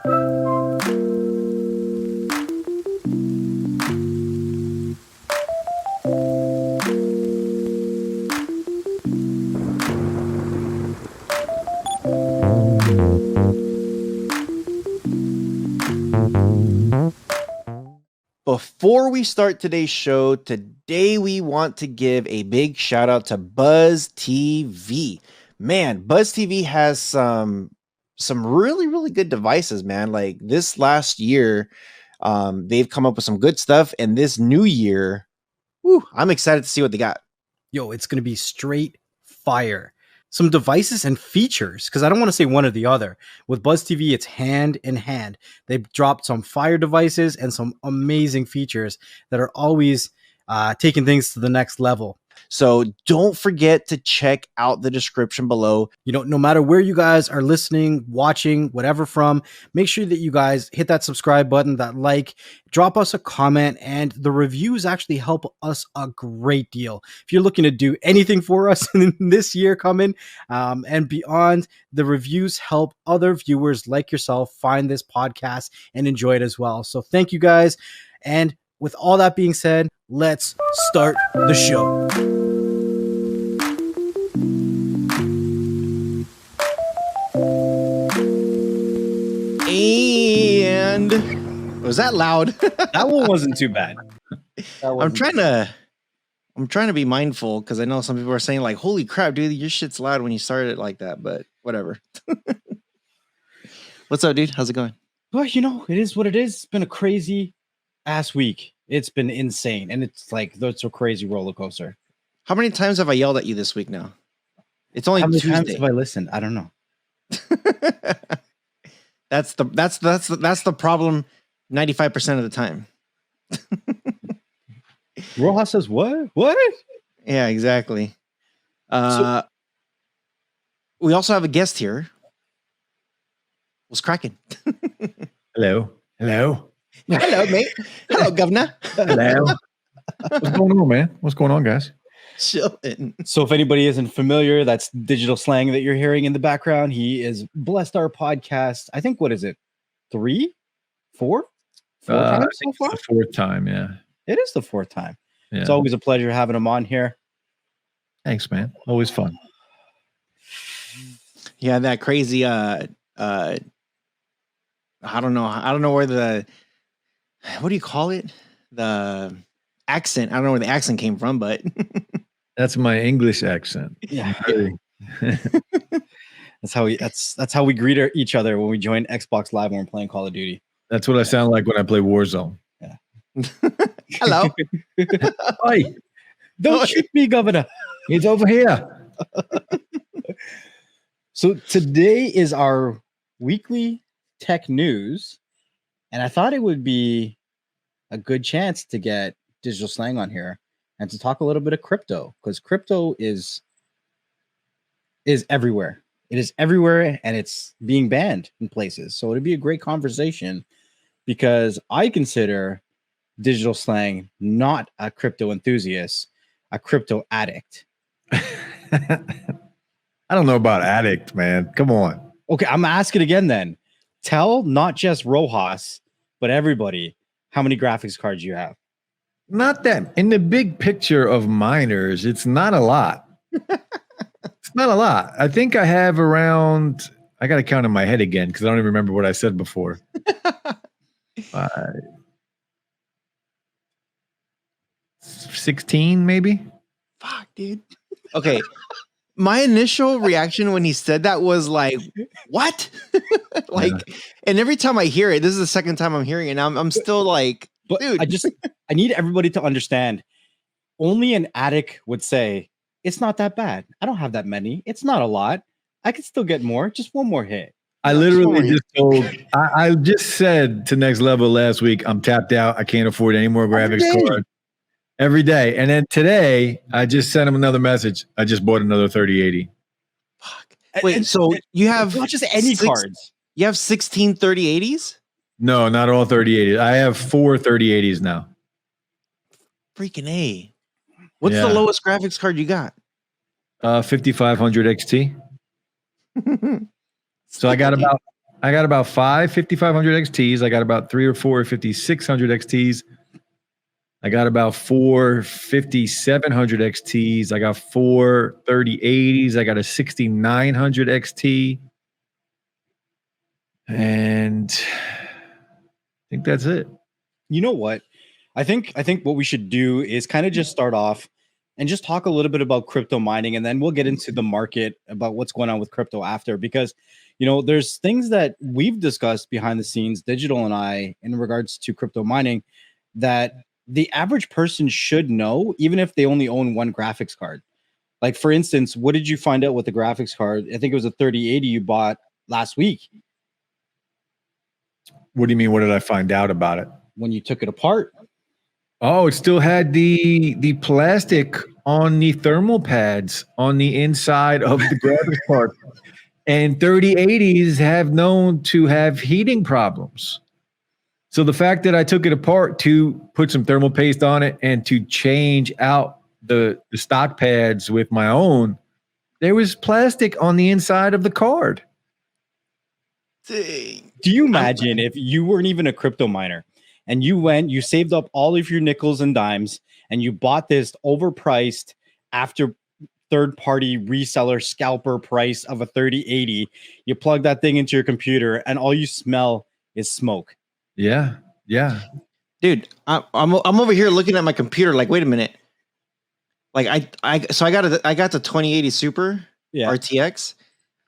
Before we start today's show, today we want to give a big shout out to Buzz TV. Man, Buzz TV has some really good devices, man. Like this last year, they've come up with some good stuff, and this new year, I'm excited to see what they got. Yo, it's going to be straight fire. Some devices and features, because I don't want to say one or the other. With Buzz TV, it's hand in hand. They've dropped some fire devices and some amazing features that are always taking things to the next level. So don't forget to check out the description below. You know, no matter where you guys are listening, watching, whatever from, make sure that you guys hit that subscribe button, that like, drop us a comment, and the reviews actually help us a great deal. If you're looking to do anything for us in this year coming and beyond, the reviews help other viewers like yourself find this podcast and enjoy it as well. So thank you guys. And with all that being said, let's start the show. And was that loud? That one wasn't too bad. I'm trying to be mindful because I know some people are saying like, "Holy crap, dude, your shit's loud when you started it like that." But whatever. What's up, dude? How's it going? Well, you know, it is what it is. It's been a crazy ass week. It's been insane, and it's like that's a crazy roller coaster. How many times have I yelled at you this week now? It's only How many Tuesday. times have I listened? I don't know. That's the problem 95% of the time. Rojas says what? What? Yeah, exactly. We also have a guest here. What's cracking? Hello. Hello, mate. Hello, governor. Hello. What's going on, man? What's going on, guys? Chilling. So if anybody isn't familiar, that's digital slang that you're hearing in the background. He is blessed our podcast. I think, what is it? 3? 4? 4 times so far? The 4th time, yeah. It is the 4th time. Yeah. It's always a pleasure having him on here. Thanks, man. Always fun. Yeah, that crazy I don't know where what do you call it? The accent. I don't know where the accent came from, but That's my English accent. Yeah. That's how we greet each other when we join Xbox Live when we're playing Call of Duty. That's what I sound like when I play Warzone. Yeah. Hello. Hi. Don't shoot me, Governor. He's over here. So today is our weekly tech news, and I thought it would be a good chance to get Digital Slang on here and to talk a little bit of crypto, because crypto is everywhere. It is everywhere, and it's being banned in places. So it'd be a great conversation, because I consider Digital Slang not a crypto enthusiast, a crypto addict. I don't know about addict, man. Come on. Okay, I'm asking again then. Tell not just Rojas, but everybody how many graphics cards you have. Not that. In the big picture of miners, it's not a lot. It's not a lot. I think I have around, I got to count in my head again because I don't even remember what I said before. 16 maybe? Fuck, dude. Okay. My initial reaction when he said that was like, what? Like, and every time I hear it, this is the second time I'm hearing it. I'm still like, but dude. I need everybody to understand. Only an addict would say, it's not that bad. I don't have that many. It's not a lot. I could still get more. Just one more hit. I literally just told, I just said to Next Level last week, I'm tapped out. I can't afford any more graphics cards. Every day. And then today, I just sent him another message. I just bought another 3080. Fuck. Wait, so you have not just any cards. You have 16 3080s? No, not all 3080s. I have 4 3080s now. Freaking A. What's the lowest graphics card you got? 5500 XT. So I got I got about 5,500 XTs. I got about 3 or 4 5,600 XTs. I got about 4 5,700 XTs. I got 4 3080s. I got a 6,900 XT. And I think that's it. You know what? I think what we should do is kind of just start off and just talk a little bit about crypto mining, and then we'll get into the market about what's going on with crypto after, because there's things that we've discussed behind the scenes, Digital and I, in regards to crypto mining, that the average person should know, even if they only own one graphics card. Like, for instance, what did you find out with the graphics card? I think it was a 3080 you bought last week. What do you mean? What did I find out about it? When you took it apart. Oh, it still had the plastic on the thermal pads on the inside of the graphics card. And 3080s have known to have heating problems. So the fact that I took it apart to put some thermal paste on it and to change out the stock pads with my own, there was plastic on the inside of the card. Dang. Do you imagine if you weren't even a crypto miner and you saved up all of your nickels and dimes and you bought this overpriced after third-party reseller scalper price of a 3080, you plug that thing into your computer and all you smell is smoke. Yeah. Dude, I'm over here looking at my computer like, wait a minute. Like I got the 2080 Super RTX,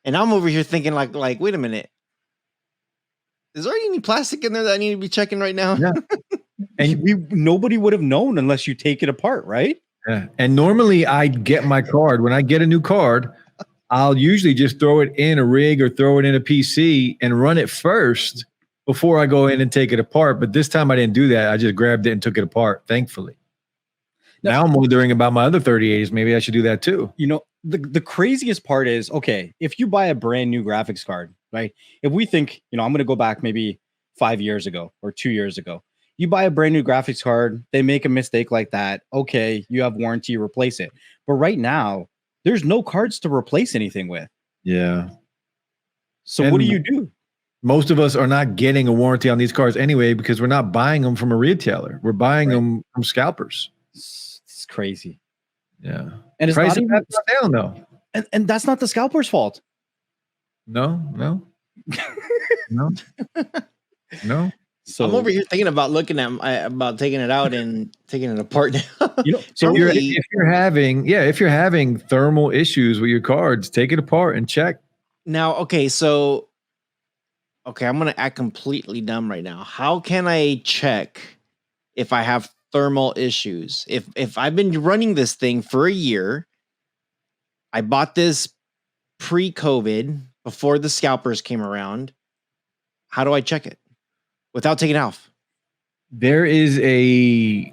and I'm over here thinking like wait a minute. Is there any plastic in there that I need to be checking right now? Yeah. And nobody would have known unless you take it apart, right? Yeah. And normally I get my card. When I get a new card, I'll usually just throw it in a rig or throw it in a PC and run it first before I go in and take it apart. But this time I didn't do that. I just grabbed it and took it apart, thankfully. Now I'm wondering about my other 3080s. Maybe I should do that too. The craziest part is, okay, if you buy a brand new graphics card, right? If we think, I'm going to go back maybe 5 years ago or 2 years ago, you buy a brand new graphics card, they make a mistake like that. Okay, you have warranty, replace it. But right now, there's no cards to replace anything with. Yeah. So what do you do? Most of us are not getting a warranty on these cards anyway, because we're not buying them from a retailer. We're buying them from scalpers. It's crazy. Yeah. And it's price not even down though. And that's not the scalper's fault. No. So I'm over here thinking about looking at about taking it out and taking it apart now. So if you're having thermal issues with your cards, take it apart and check. Now, okay, I'm gonna act completely dumb right now. How can I check if I have thermal issues? If I've been running this thing for a year, I bought this pre-COVID before the scalpers came around. How do I check it without taking it off? There is a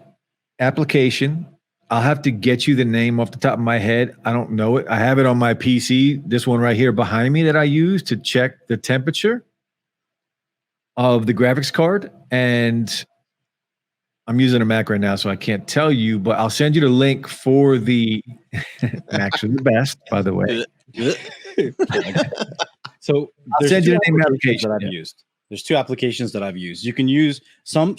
application. I'll have to get you the name off the top of my head. I don't know it. I have it on my PC, this one right here behind me, that I use to check the temperature of the graphics card. And I'm using a Mac right now, so I can't tell you, but I'll send you the link for the Macs are the best, by the way. So I'll send you the name application that I've used. There's two applications that I've used. You can use some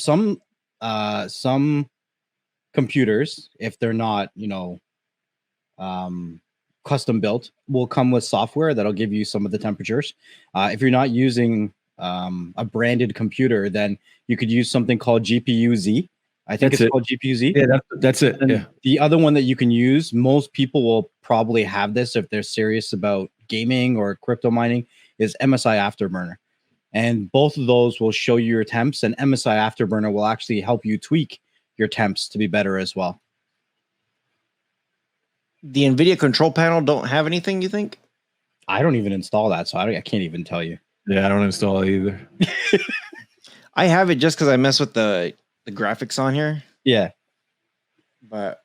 computers, if they're not, custom built, will come with software that'll give you some of the temperatures. If you're not using a branded computer, then you could use something called GPU-Z. I think it's called GPU-Z. Yeah, that's it. And yeah. The other one that you can use, most people will probably have this if they're serious about gaming or crypto mining, is MSI Afterburner. And both of those will show you your temps, and MSI Afterburner will actually help you tweak your temps to be better as well. The NVIDIA control panel don't have anything, you think? I don't even install that, so I can't even tell you. Yeah, I don't install it either. I have it just because I mess with the graphics on here. Yeah. But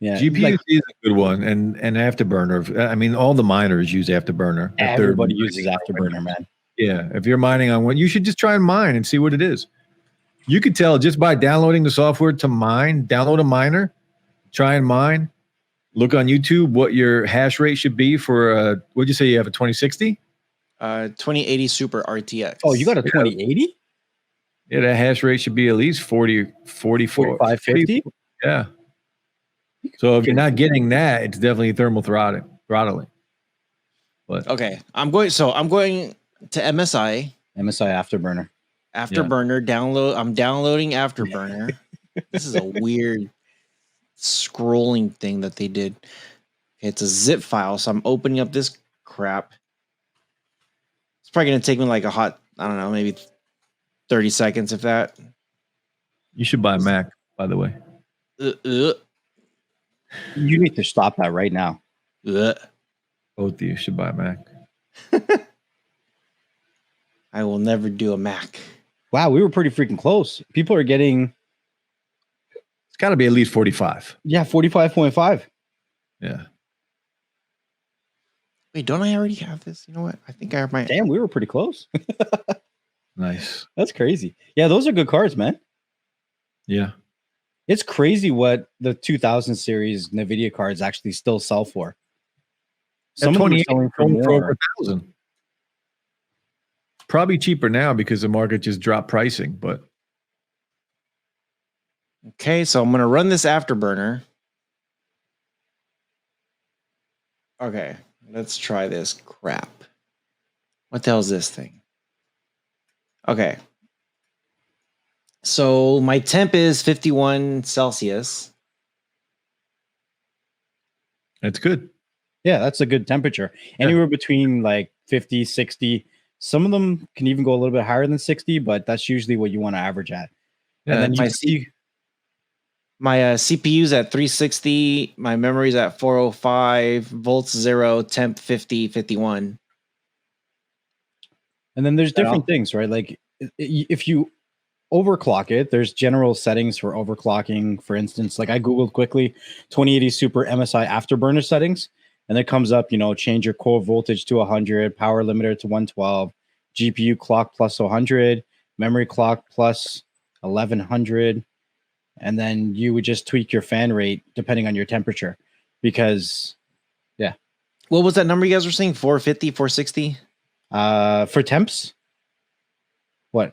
yeah, GPU is a good one, and Afterburner. I mean, all the miners use Afterburner. Everybody uses Afterburner, man. Yeah, if you're mining on one, you should just try and mine and see what it is. You could tell just by downloading the software to mine. Download a miner, try and mine. Look on YouTube what your hash rate should be for what'd you say you have, a 2060? 2080 Super RTX. Oh, you got a 2080? Yeah, that hash rate should be at least 45, 50? Yeah. So if you're not getting that, it's definitely thermal throttling. But okay. I'm going to MSI. MSI Afterburner. Afterburner I'm downloading Afterburner. This is a weird scrolling thing that they did. It's a zip file, so I'm opening up this crap. It's probably gonna take me like I don't know, maybe 30 seconds if that. You should buy a Mac, by the way. You need to stop that right now. Both of you should buy a Mac. I will never do a Mac. Wow, we were pretty freaking close. People are getting... It's got to be at least 45. Yeah, 45.5. Yeah. Wait, don't I already have this? You know what? I think I have my... Damn, we were pretty close. Nice. That's crazy. Yeah, those are good cards, man. Yeah. It's crazy what the 2000 series NVIDIA cards actually still sell for. Some of them are selling for over 1,000. Probably cheaper now because the market just dropped pricing, but... Okay, so I'm going to run this Afterburner. Okay, let's try this crap. What the hell is this thing? Okay. So my temp is 51 Celsius. That's good. Yeah, that's a good temperature. Anywhere between like 50, 60. Some of them can even go a little bit higher than 60, but that's usually what you want to average at. Yeah, and then my CPU's at 360. My memory's at 405. Volts 0. Temp 50, 51. And then there's different things, right? Like if you overclock it, there's general settings for overclocking. For instance, like I Googled quickly 2080 Super MSI Afterburner settings, and it comes up, change your core voltage to 100, power limiter to 112, GPU clock plus 100, memory clock plus 1100. And then you would just tweak your fan rate depending on your temperature because, yeah. What was that number you guys were saying? 450, 460? For temps, what,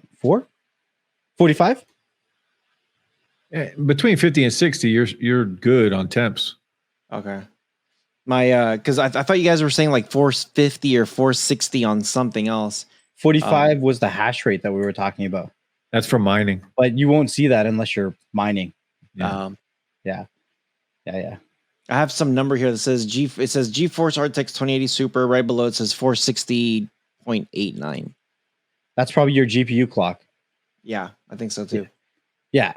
45? Yeah, between 50 and 60, you're good on temps. Okay. My because I thought you guys were saying like 450 or 460 on something else. 45 was the hash rate that we were talking about. That's for mining. But you won't see that unless you're mining. Yeah. Yeah. I have some number here that says it says GeForce RTX 2080 Super. Right below it says 460.89. That's probably your GPU clock. Yeah, I think so too. Yeah.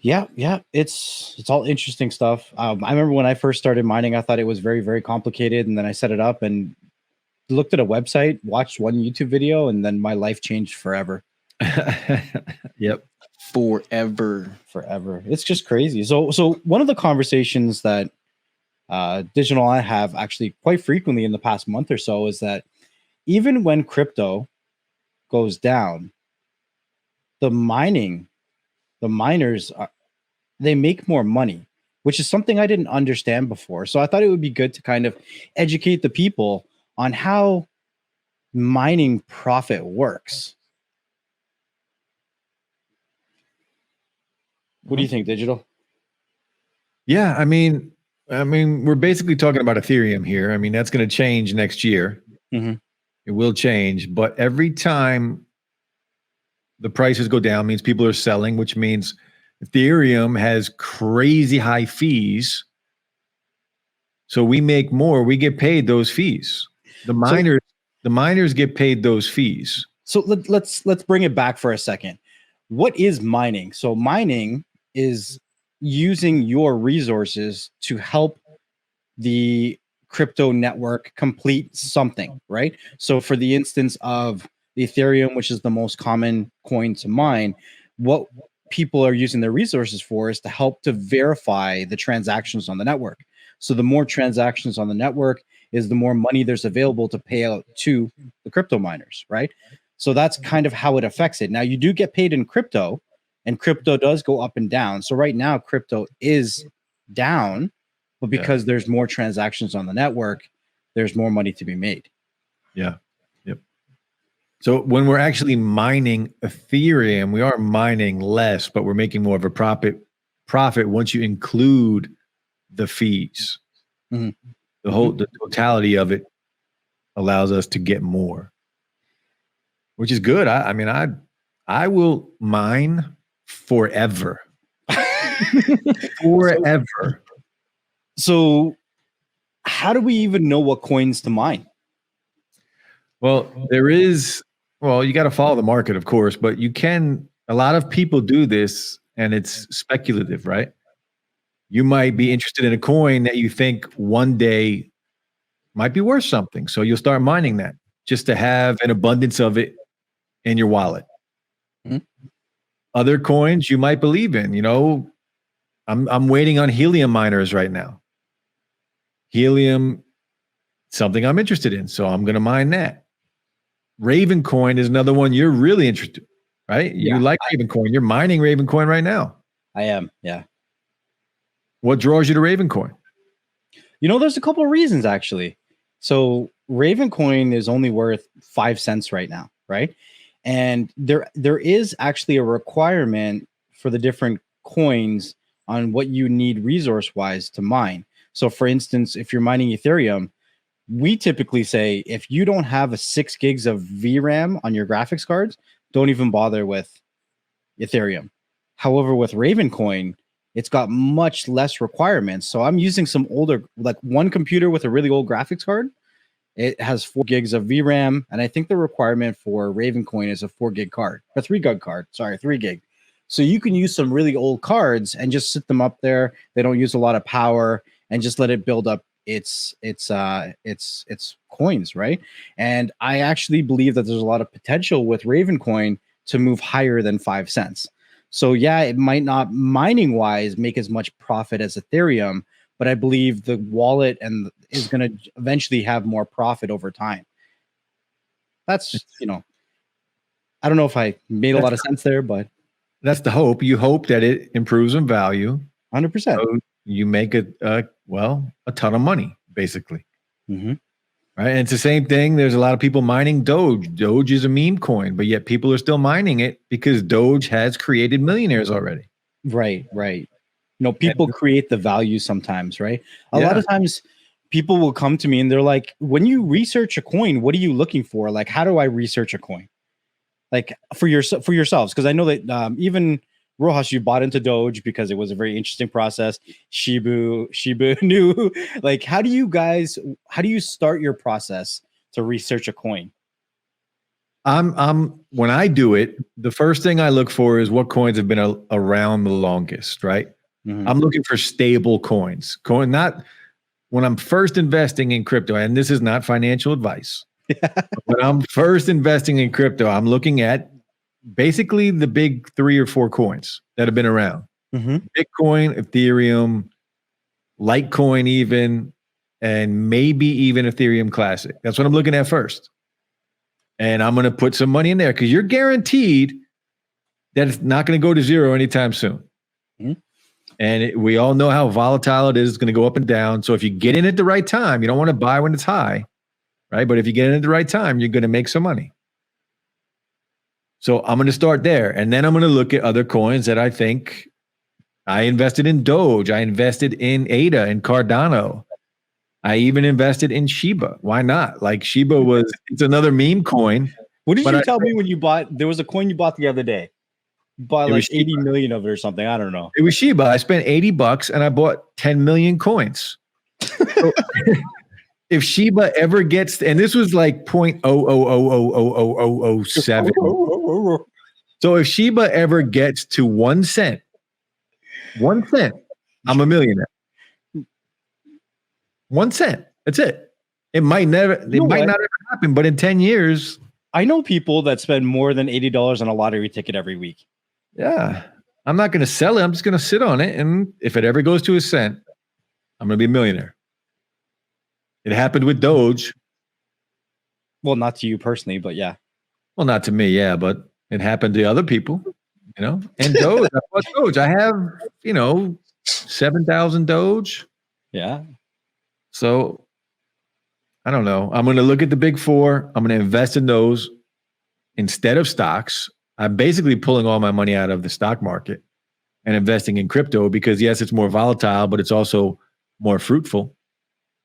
It's all interesting stuff. I remember when I first started mining, I thought it was very, very complicated, and then I set it up and looked at a website, watched one YouTube video, and then my life changed forever. Yep. Forever. It's just crazy. So one of the conversations that Digital and I have actually quite frequently in the past month or so is that even when crypto goes down, the miners they make more money, which is something I didn't understand before. So I thought it would be good to kind of educate the people on how mining profit works. What do you think, Digital? Yeah, I mean, we're basically talking about Ethereum here. I mean, that's going to change next year. Mm-hmm. It will change, but every time the prices go down means people are selling, which means Ethereum has crazy high fees. So we make more, we get paid those fees. The miners get paid those fees. So let's bring it back for a second. What is mining? So mining is using your resources to help the crypto network complete something, right? So for the instance of the Ethereum, which is the most common coin to mine, what people are using their resources for is to help to verify the transactions on the network. So the more transactions on the network is the more money there's available to pay out to the crypto miners, right? So that's kind of how it affects it. Now you do get paid in crypto, and crypto does go up and down. So right now crypto is down, but because there's more transactions on the network, there's more money to be made. Yeah. So when we're actually mining Ethereum, we are mining less, but we're making more of a profit once you include the fees. Mm-hmm. The totality of it allows us to get more, which is good. I mean, I will mine forever. Forever. So how do we even know what coins to mine? Well, you got to follow the market, of course, but a lot of people do this and it's speculative, right? You might be interested in a coin that you think one day might be worth something. So you'll start mining that just to have an abundance of it in your wallet. Mm-hmm. Other coins you might believe in, I'm waiting on helium miners right now. Helium, something I'm interested in, so I'm going to mine that. Raven coin is another one you're really interested, right? Yeah. You like Raven coin. You're mining Raven coin right now. I am, yeah. What draws you to Raven coin? There's a couple of reasons actually. So Raven coin is only worth 5 cents right now, right? And there is actually a requirement for the different coins on what you need resource-wise to mine. So for instance, if you're mining Ethereum, we typically say if you don't have a 6 gigs of VRAM on your graphics cards, don't even bother with Ethereum. However, with Ravencoin, it's got much less requirements. So I'm using some older, like one computer with a really old graphics card. It has 4 gigs of VRAM, and I think the requirement for Ravencoin is a 4 gig card, a 3 gig card. Sorry, 3 gig. So you can use some really old cards and just sit them up there. They don't use a lot of power, and just let it build up its coins, right? And I actually believe that there's a lot of potential with Ravencoin to move higher than 5 cents. So yeah, it might not mining wise make as much profit as Ethereum, but I believe the wallet is going to eventually have more profit over time. That's, I don't know if I made a lot of sense there, but that's the hope. You hope that it improves in value. 100%. So you make a ton of money, basically. Mm-hmm. Right. And it's the same thing. There's a lot of people mining Doge. Doge is a meme coin, but yet people are still mining it because Doge has created millionaires already. Right. People create the value sometimes, right? A lot of times people will come to me and they're like, when you research a coin, what are you looking for? Like, how do I research a coin? Like for yourselves? Because I know that even Rohas, you bought into Doge because it was a very interesting process. Shiba knew. Like, how do you start your process to research a coin? When I do it, the first thing I look for is what coins have been around the longest, right? Mm-hmm. I'm looking for stable coins. Not when I'm first investing in crypto, and this is not financial advice. When I'm first investing in crypto, I'm looking at basically the big 3 or 4 coins that have been around. Mm-hmm. Bitcoin, Ethereum, Litecoin even, and maybe even Ethereum Classic. That's what I'm looking at first. And I'm going to put some money in there because you're guaranteed that it's not going to go to zero anytime soon. Mm-hmm. And we all know how volatile it is. It's going to go up and down. So if you get in at the right time, you don't want to buy when it's high, right? But if you get in at the right time, you're going to make some money. So I'm going to start there. And then I'm going to look at other coins that I think. I invested in Doge. I invested in ADA and Cardano. I even invested in Shiba. Why not? Like Shiba it's another meme coin. What did you tell me when you bought? There was a coin you bought the other day. You bought like 80 million of it or something. I don't know. It was Shiba. I spent $80 and I bought 10 million coins. So, if Shiba ever gets, and this was like 0.0000007. So if Shiba ever gets to 1 cent, I'm a millionaire. 1 cent. That's it. It might not ever happen, but in 10 years. I know people that spend more than $80 on a lottery ticket every week. Yeah. I'm not going to sell it. I'm just going to sit on it. And if it ever goes to 1 cent, I'm going to be a millionaire. It happened with Doge. Well, not to you personally, but yeah. Well, not to me, yeah, but it happened to other people, And Doge, I bought Doge. I have, 7,000 Doge. Yeah. So I don't know. I'm going to look at the big 4. I'm going to invest in those. instead of stocks, I'm basically pulling all my money out of the stock market and investing in crypto because yes, it's more volatile, but it's also more fruitful,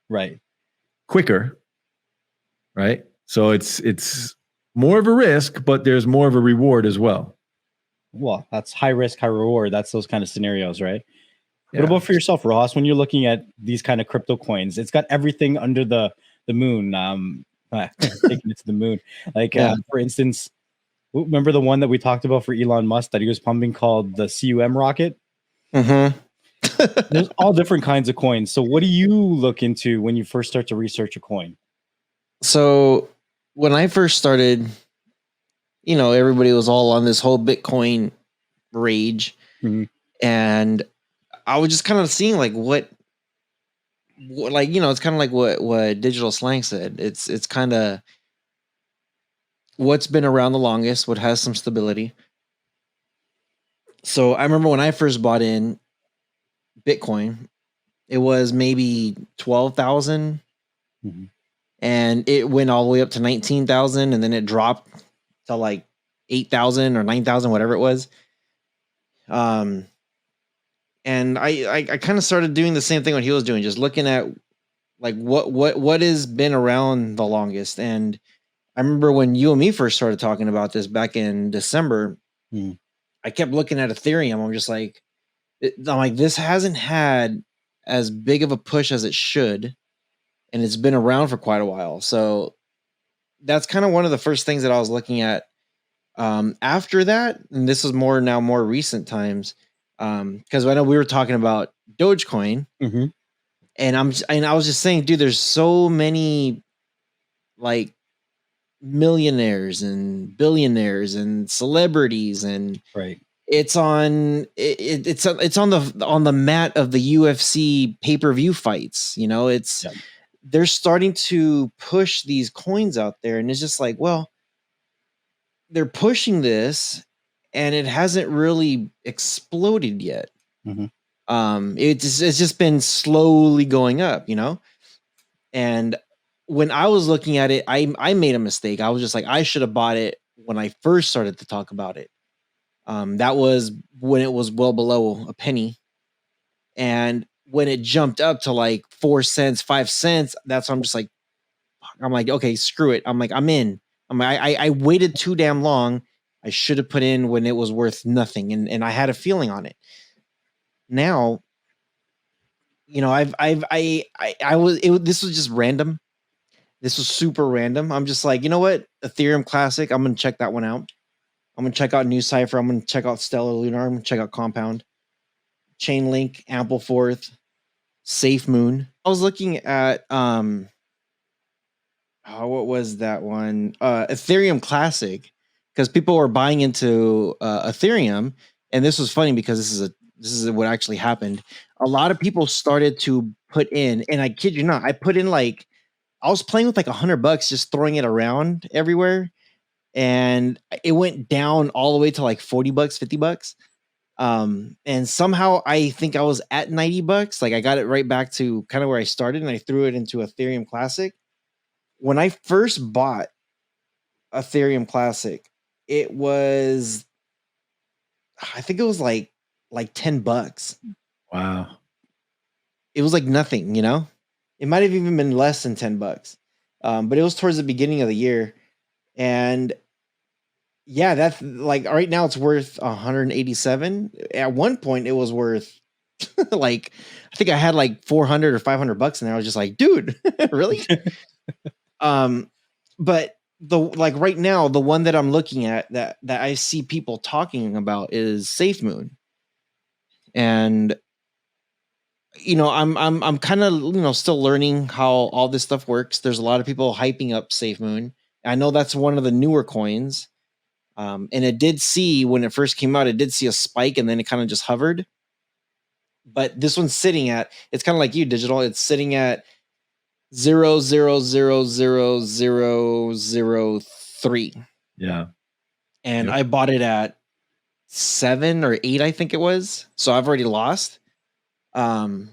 Right. quicker, right? So it's more of a risk, but there's more of a reward as well. Well, that's high risk, high reward. That's those kind of scenarios, right? Yeah. What about for yourself, Ross? When you're looking at these kind of crypto coins, it's got everything under the moon. Taking it to the moon. Like for instance, remember the one that we talked about for Elon Musk that he was pumping called the CUM rocket? Mm-hmm. There's all different kinds of coins. So what do you look into when you first start to research a coin? So when I first started, everybody was all on this whole Bitcoin rage, and I was just kind of seeing like what like it's kind of like what Digital Slang said. It's kind of what's been around the longest, what has some stability. So I remember when I first bought in Bitcoin, it was maybe 12,000, and it went all the way up to 19,000, and then it dropped to like 8,000 or 9,000, whatever it was. And I kind of started doing the same thing what he was doing, just looking at like what has been around the longest. And I remember when you and me first started talking about this back in December, I kept looking at Ethereum. I'm just like, this hasn't had as big of a push as it should, and it's been around for quite a while. So that's kind of one of the first things that I was looking at. After that, and this is more recent times, because I know we were talking about Dogecoin, and I was just saying, dude, there's so many like millionaires and billionaires and celebrities, and it's on the mat of the UFC pay-per-view fights. They're starting to push these coins out there, and it's just like, well, they're pushing this and it hasn't really exploded yet. It's just been slowly going up, and when I was looking at it, I made a mistake. I was just like, I should have bought it when I first started to talk about it. That was when it was well below a penny, and when it jumped up to like 4 cents, 5 cents, that's when I'm just like, I'm like, okay, screw it. I'm like, I'm in. I waited too damn long. I should have put in when it was worth nothing, and I had a feeling on it. Now, this was just random. This was super random. I'm just like, you know what? Ethereum Classic. I'm gonna check that one out. I'm gonna check out New Cipher. I'm gonna check out Stellar Lunar. I'm gonna check out Compound, Chainlink, Ampleforth, Safe Moon. I was looking at what was that one? Ethereum Classic, because people were buying into Ethereum, and this was funny because this is what actually happened. A lot of people started to put in, and I kid you not, I put in like, I was playing with like $100, just throwing it around everywhere, and it went down all the way to like $40, $50. And somehow I think I was at $90. Like I got it right back to kind of where I started, and I threw it into Ethereum Classic. When I first bought Ethereum Classic, it was, I think it was like $10. Wow. It was like nothing, It might have even been less than $10. But it was towards the beginning of the year. And yeah, that's like right now it's worth 187. At one point it was worth like, I think I had like 400 or $500 in there. I was just like, dude, really? But like right now, the one that I'm looking at that I see people talking about is Safe Moon. And I'm kind of still learning how all this stuff works. There's a lot of people hyping up Safe Moon. I know that's one of the newer coins. And it did see, when it first came out, it did see a spike, and then it kind of just hovered. But this one's sitting at, it's kind of like you, Digital. It's sitting at 0.0000003. Yeah. And I bought it at 7 or 8, I think it was. So I've already lost. I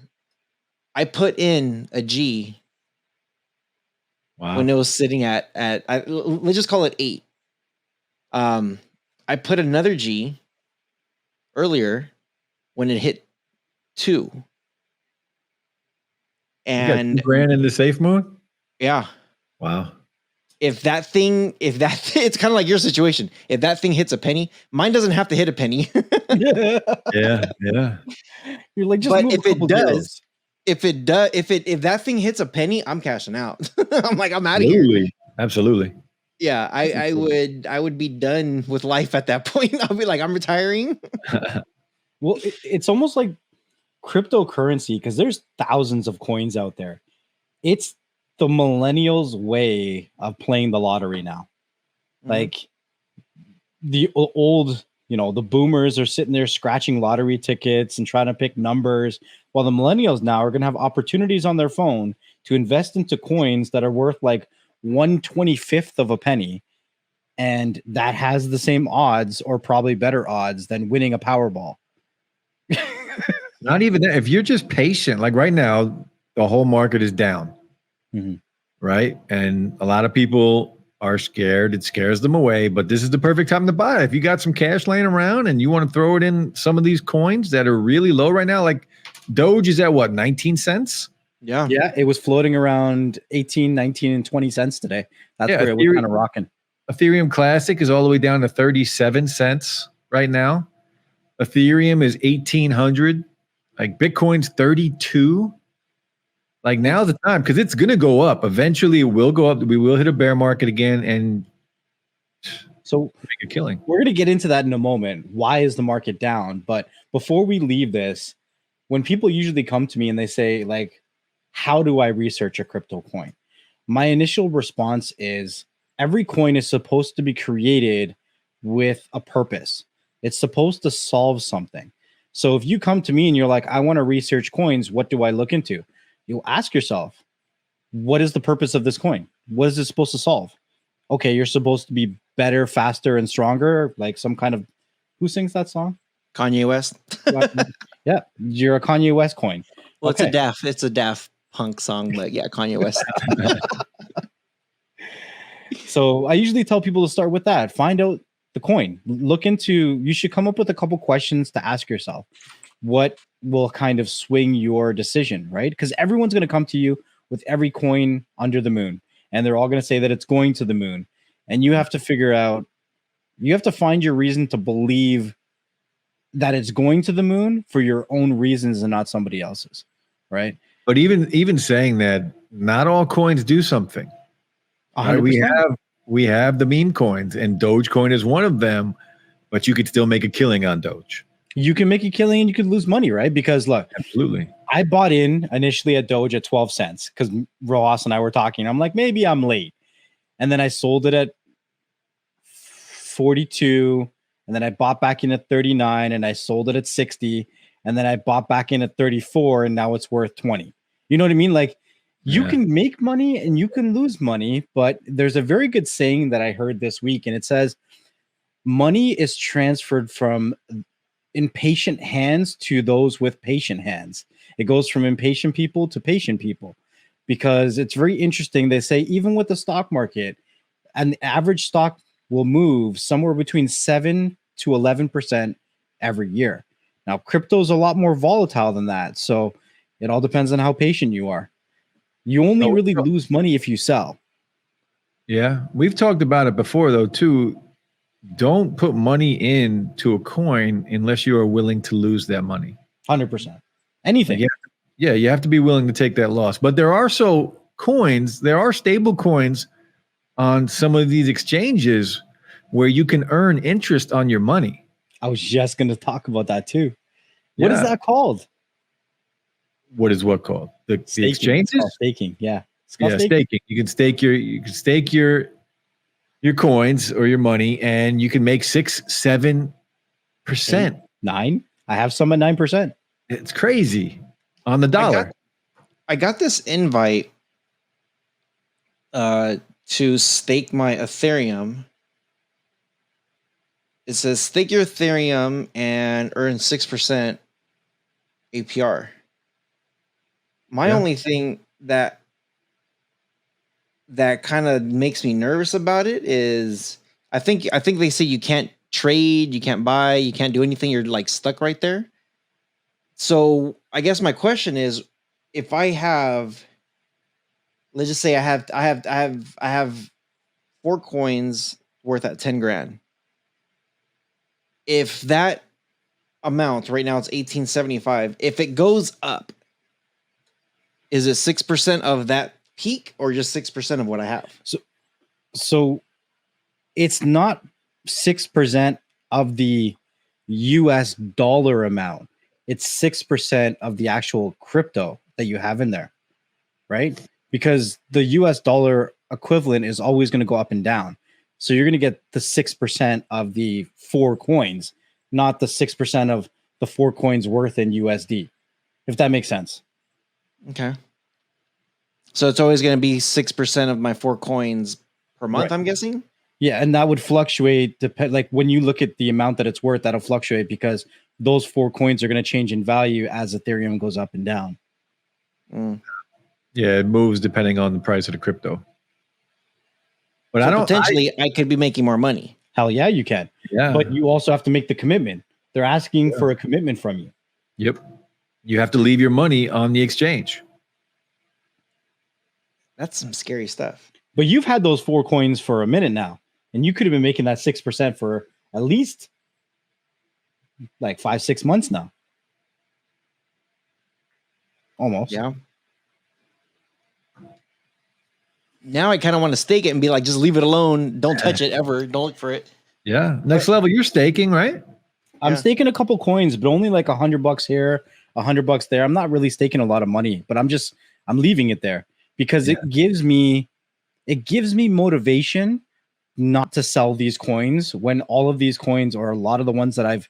put in a G. Wow. When it was sitting at let's just call it 8. I put another G earlier when it hit 2. You got And $2,000 in the safe mode? yeah, Wow. if that it's kind of like your situation. If that thing hits a penny, mine doesn't have to hit a penny. Yeah. You're like, just But move if a couple it does, zeros. if that thing hits a penny, I'm cashing out. I'm like, I'm out of here. Absolutely. Yeah, I would be done with life at that point. I'll be like, I'm retiring. Well, it's almost like cryptocurrency because there's thousands of coins out there. It's the millennials' way of playing the lottery now. Like the old, the boomers are sitting there scratching lottery tickets and trying to pick numbers, while the millennials now are going to have opportunities on their phone to invest into coins that are worth like 1/25th of a penny. And that has the same odds or probably better odds than winning a Powerball. Not even that. If you're just patient, like right now, the whole market is down, right? And a lot of people are scared. It scares them away, but this is the perfect time to buy. If you got some cash laying around and you want to throw it in some of these coins that are really low right now, like Doge is at what, 19 cents? Yeah. Yeah, it was floating around 18, 19, and 20 cents today. That's where it was kind of rocking. Ethereum Classic is all the way down to 37 cents right now. Ethereum is 1,800. Like Bitcoin's 32. Like now's the time because it's going to go up. Eventually, it will go up. We will hit a bear market again and so make a killing. We're going to get into that in a moment. Why is the market down? But before we leave this, when people usually come to me and they say, like, how do I research a crypto coin? My initial response is every coin is supposed to be created with a purpose. It's supposed to solve something. So if you come to me and you're like, I want to research coins, what do I look into? You'll ask yourself, what is the purpose of this coin? What is it supposed to solve? Okay, you're supposed to be better, faster, and stronger, like some kind of, who sings that song? Kanye West. Yeah, you're a Kanye West coin. Well, okay. It's a Daft Punk song, but yeah, Kanye West. So I usually tell people to start with that. Find out the coin. You should come up with a couple questions to ask yourself. What will kind of swing your decision, right? Because everyone's going to come to you with every coin under the moon, and they're all going to say that it's going to the moon. And you have to find your reason to believe that it's going to the moon for your own reasons and not somebody else's, right? But even saying that, not all coins do something. Right? We have the meme coins, and Dogecoin is one of them, but you could still make a killing on Doge. You can make a killing and you could lose money, right? Because look, absolutely. I bought in initially at Doge at 12 cents because Rohas and I were talking. I'm like, maybe I'm late. And then I sold it at 42. And then I bought back in at 39 and I sold it at 60. And then I bought back in at 34 and now it's worth 20. You know what I mean? Like you can make money and you can lose money, but there's a very good saying that I heard this week and it says money is transferred from impatient hands to those with patient hands. It goes from impatient people to patient people because it's very interesting. They say even with the stock market, an average stock will move somewhere between 7 to 11% every year. Now, crypto is a lot more volatile than that. So it all depends on how patient you are. You only really lose money if you sell. Yeah. We've talked about it before, though, too. Don't put money into a coin unless you are willing to lose that money. 100%. Anything. Like, you have to be willing to take that loss. But there are there are stable coins on some of these exchanges where you can earn interest on your money. I was just going to talk about that too. What is that called? What is what called? The exchanges? Staking. Yeah. Staking. You can stake your coins or your money and you can make 6-7%. 9. I have some at 9%. It's crazy on the dollar. I got this invite to stake my Ethereum. It says stake your Ethereum and earn 6% APR. My only thing that kind of makes me nervous about it is I think they say you can't trade, you can't buy, you can't do anything. You're like stuck right there. So I guess my question is, if I have, let's just say I have 4 coins worth at 10 grand. If that amount right now it's 1875, if it goes up, is it 6% of that peak or just 6% of what I have? So it's not 6% of the US dollar amount. It's 6% of the actual crypto that you have in there, right? Because the US dollar equivalent is always going to go up and down. So you're going to get the 6% of the 4 coins, not the 6% of the 4 coins worth in USD, if that makes sense. Okay. So it's always going to be 6% of my 4 coins per month, Right. I'm guessing? Yeah, and that would fluctuate. Like when you look at the amount that it's worth, that'll fluctuate because those 4 coins are going to change in value as Ethereum goes up and down. Mm. Yeah, it moves depending on the price of the crypto. But So potentially I could be making more money. Hell yeah, you can. Yeah. But you also have to make the commitment. They're asking for a commitment from you. Yep. You have to leave your money on the exchange. That's some scary stuff. But you've had those 4 coins for a minute now, and you could have been making that 6% for at least like 5-6 months now. Almost. Yeah. Now I kind of want to stake it and be like, just leave it alone. Don't touch it ever. Don't look for it. Yeah. Next level, you're staking, right? I'm Yeah. staking a couple coins, but only like $100 here, $100 there. I'm not really staking a lot of money, but I'm leaving it there because it gives me motivation not to sell these coins when all of these coins, or a lot of the ones that I've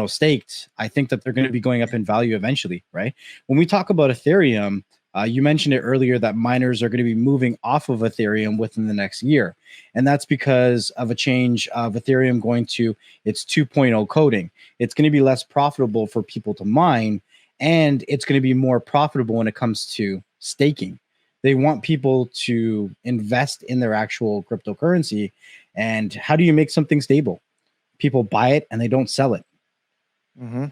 staked, I think that they're going to be going up in value eventually, right? When we talk about Ethereum, you mentioned it earlier that miners are going to be moving off of Ethereum within the next year. And that's because of a change of Ethereum going to its 2.0 coding. It's going to be less profitable for people to mine, and it's going to be more profitable when it comes to staking. They want people to invest in their actual cryptocurrency. And how do you make something stable? People buy it and they don't sell it. Mm-hmm.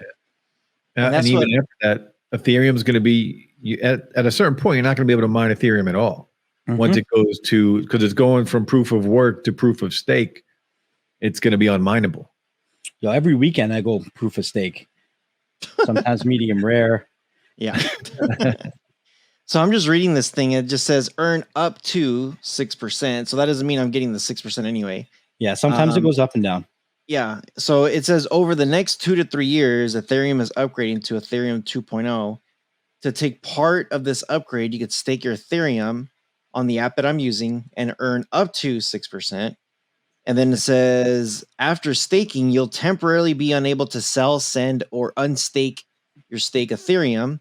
And even after that, Ethereum is going to be at a certain point, you're not going to be able to mine Ethereum at all. Mm-hmm. Once it goes to, because it's going from proof of work to proof of stake, it's going to be unmineable. Yo, every weekend I go proof of stake, sometimes medium rare. Yeah. So I'm just reading this thing. It just says earn up to 6%. So that doesn't mean I'm getting the 6% anyway. Yeah, sometimes it goes up and down. Yeah. So it says over the next 2 to 3 years, Ethereum is upgrading to Ethereum 2.0. To take part of this upgrade, you could stake your Ethereum on the app that I'm using and earn up to 6%. And then it says after staking, you'll temporarily be unable to sell, send, or unstake your stake Ethereum.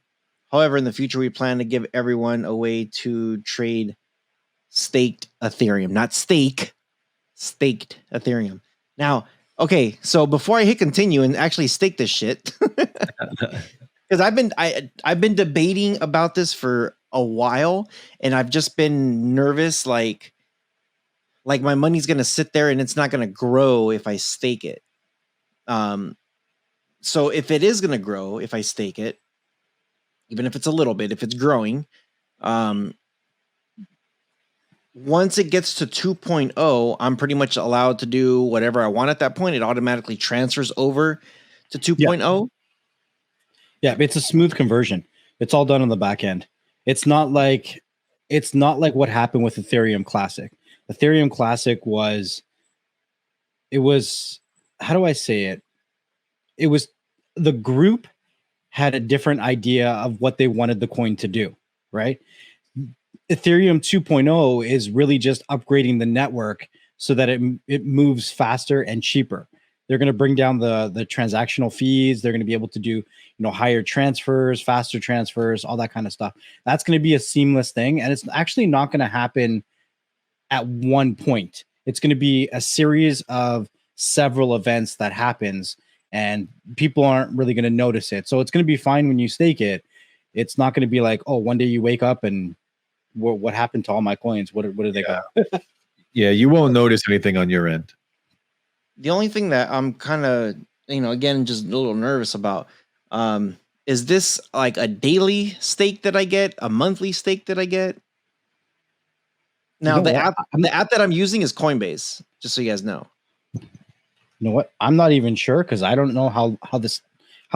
However, in the future, we plan to give everyone a way to trade staked Ethereum, not stake, staked Ethereum. Now, okay, so before I hit continue and actually stake this shit, because I've been debating about this for a while, and I've just been nervous, like my money's gonna sit there and it's not gonna grow if I stake it. So if it is gonna grow, if I stake it, even if it's a little bit, if it's growing, once it gets to 2.0, I'm pretty much allowed to do whatever I want at that point. It automatically transfers over to 2.0. Yeah, it's a smooth conversion. It's all done on the back end. It's not like what happened with Ethereum Classic. Ethereum Classic was how do I say it? It was the group had a different idea of what they wanted the coin to do, right? Ethereum 2.0 is really just upgrading the network so that it moves faster and cheaper. They're going to bring down the transactional fees. They're going to be able to do, higher transfers, faster transfers, all that kind of stuff. That's going to be a seamless thing. And it's actually not going to happen at one point. It's going to be a series of several events that happens, and people aren't really going to notice it. So it's going to be fine when you stake it. It's not going to be like, oh, one day you wake up and what happened to all my coins? Where did they go? Yeah, you won't notice anything on your end. The only thing that I'm kind of, again, just a little nervous about, is this like a daily stake that I get, a monthly stake that I get? You Now know what? the app that I'm using is Coinbase, just so you guys know. You know what? I'm not even sure because I don't know how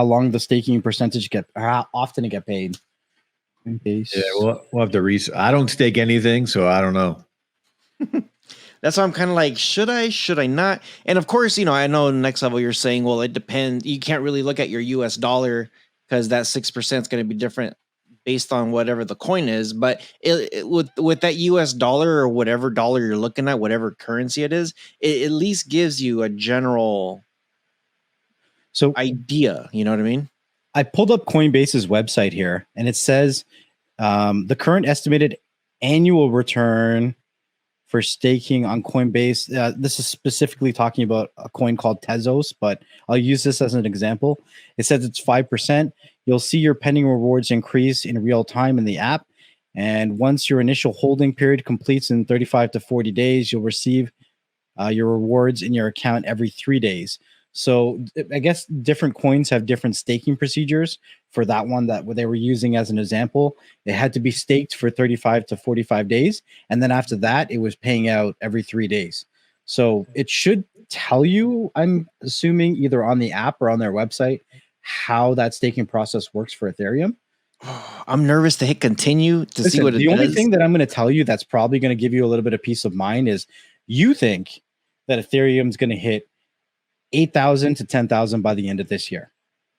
long the staking percentage how often it get paid. Coinbase. Yeah, we'll have to research. I don't stake anything, so I don't know. That's why I'm kind of like, should I not? And of course, I know next level you're saying, well, it depends. You can't really look at your US dollar because that 6% is going to be different based on whatever the coin is. But with that US dollar or whatever dollar you're looking at, whatever currency it is, it at least gives you a general idea. You know what I mean? I pulled up Coinbase's website here, and it says the current estimated annual return for staking on Coinbase. This is specifically talking about a coin called Tezos, but I'll use this as an example. It says it's 5%. You'll see your pending rewards increase in real time in the app. And once your initial holding period completes in 35 to 40 days, you'll receive your rewards in your account every 3 days. So I guess different coins have different staking procedures. For that one that they were using as an example, it had to be staked for 35 to 45 days. And then after that, it was paying out every 3 days. So it should tell you, I'm assuming, either on the app or on their website, how that staking process works for Ethereum. I'm nervous to hit continue to see what it does. The only thing that I'm going to tell you that's probably going to give you a little bit of peace of mind is you think that Ethereum is going to hit 8,000 to 10,000 by the end of this year.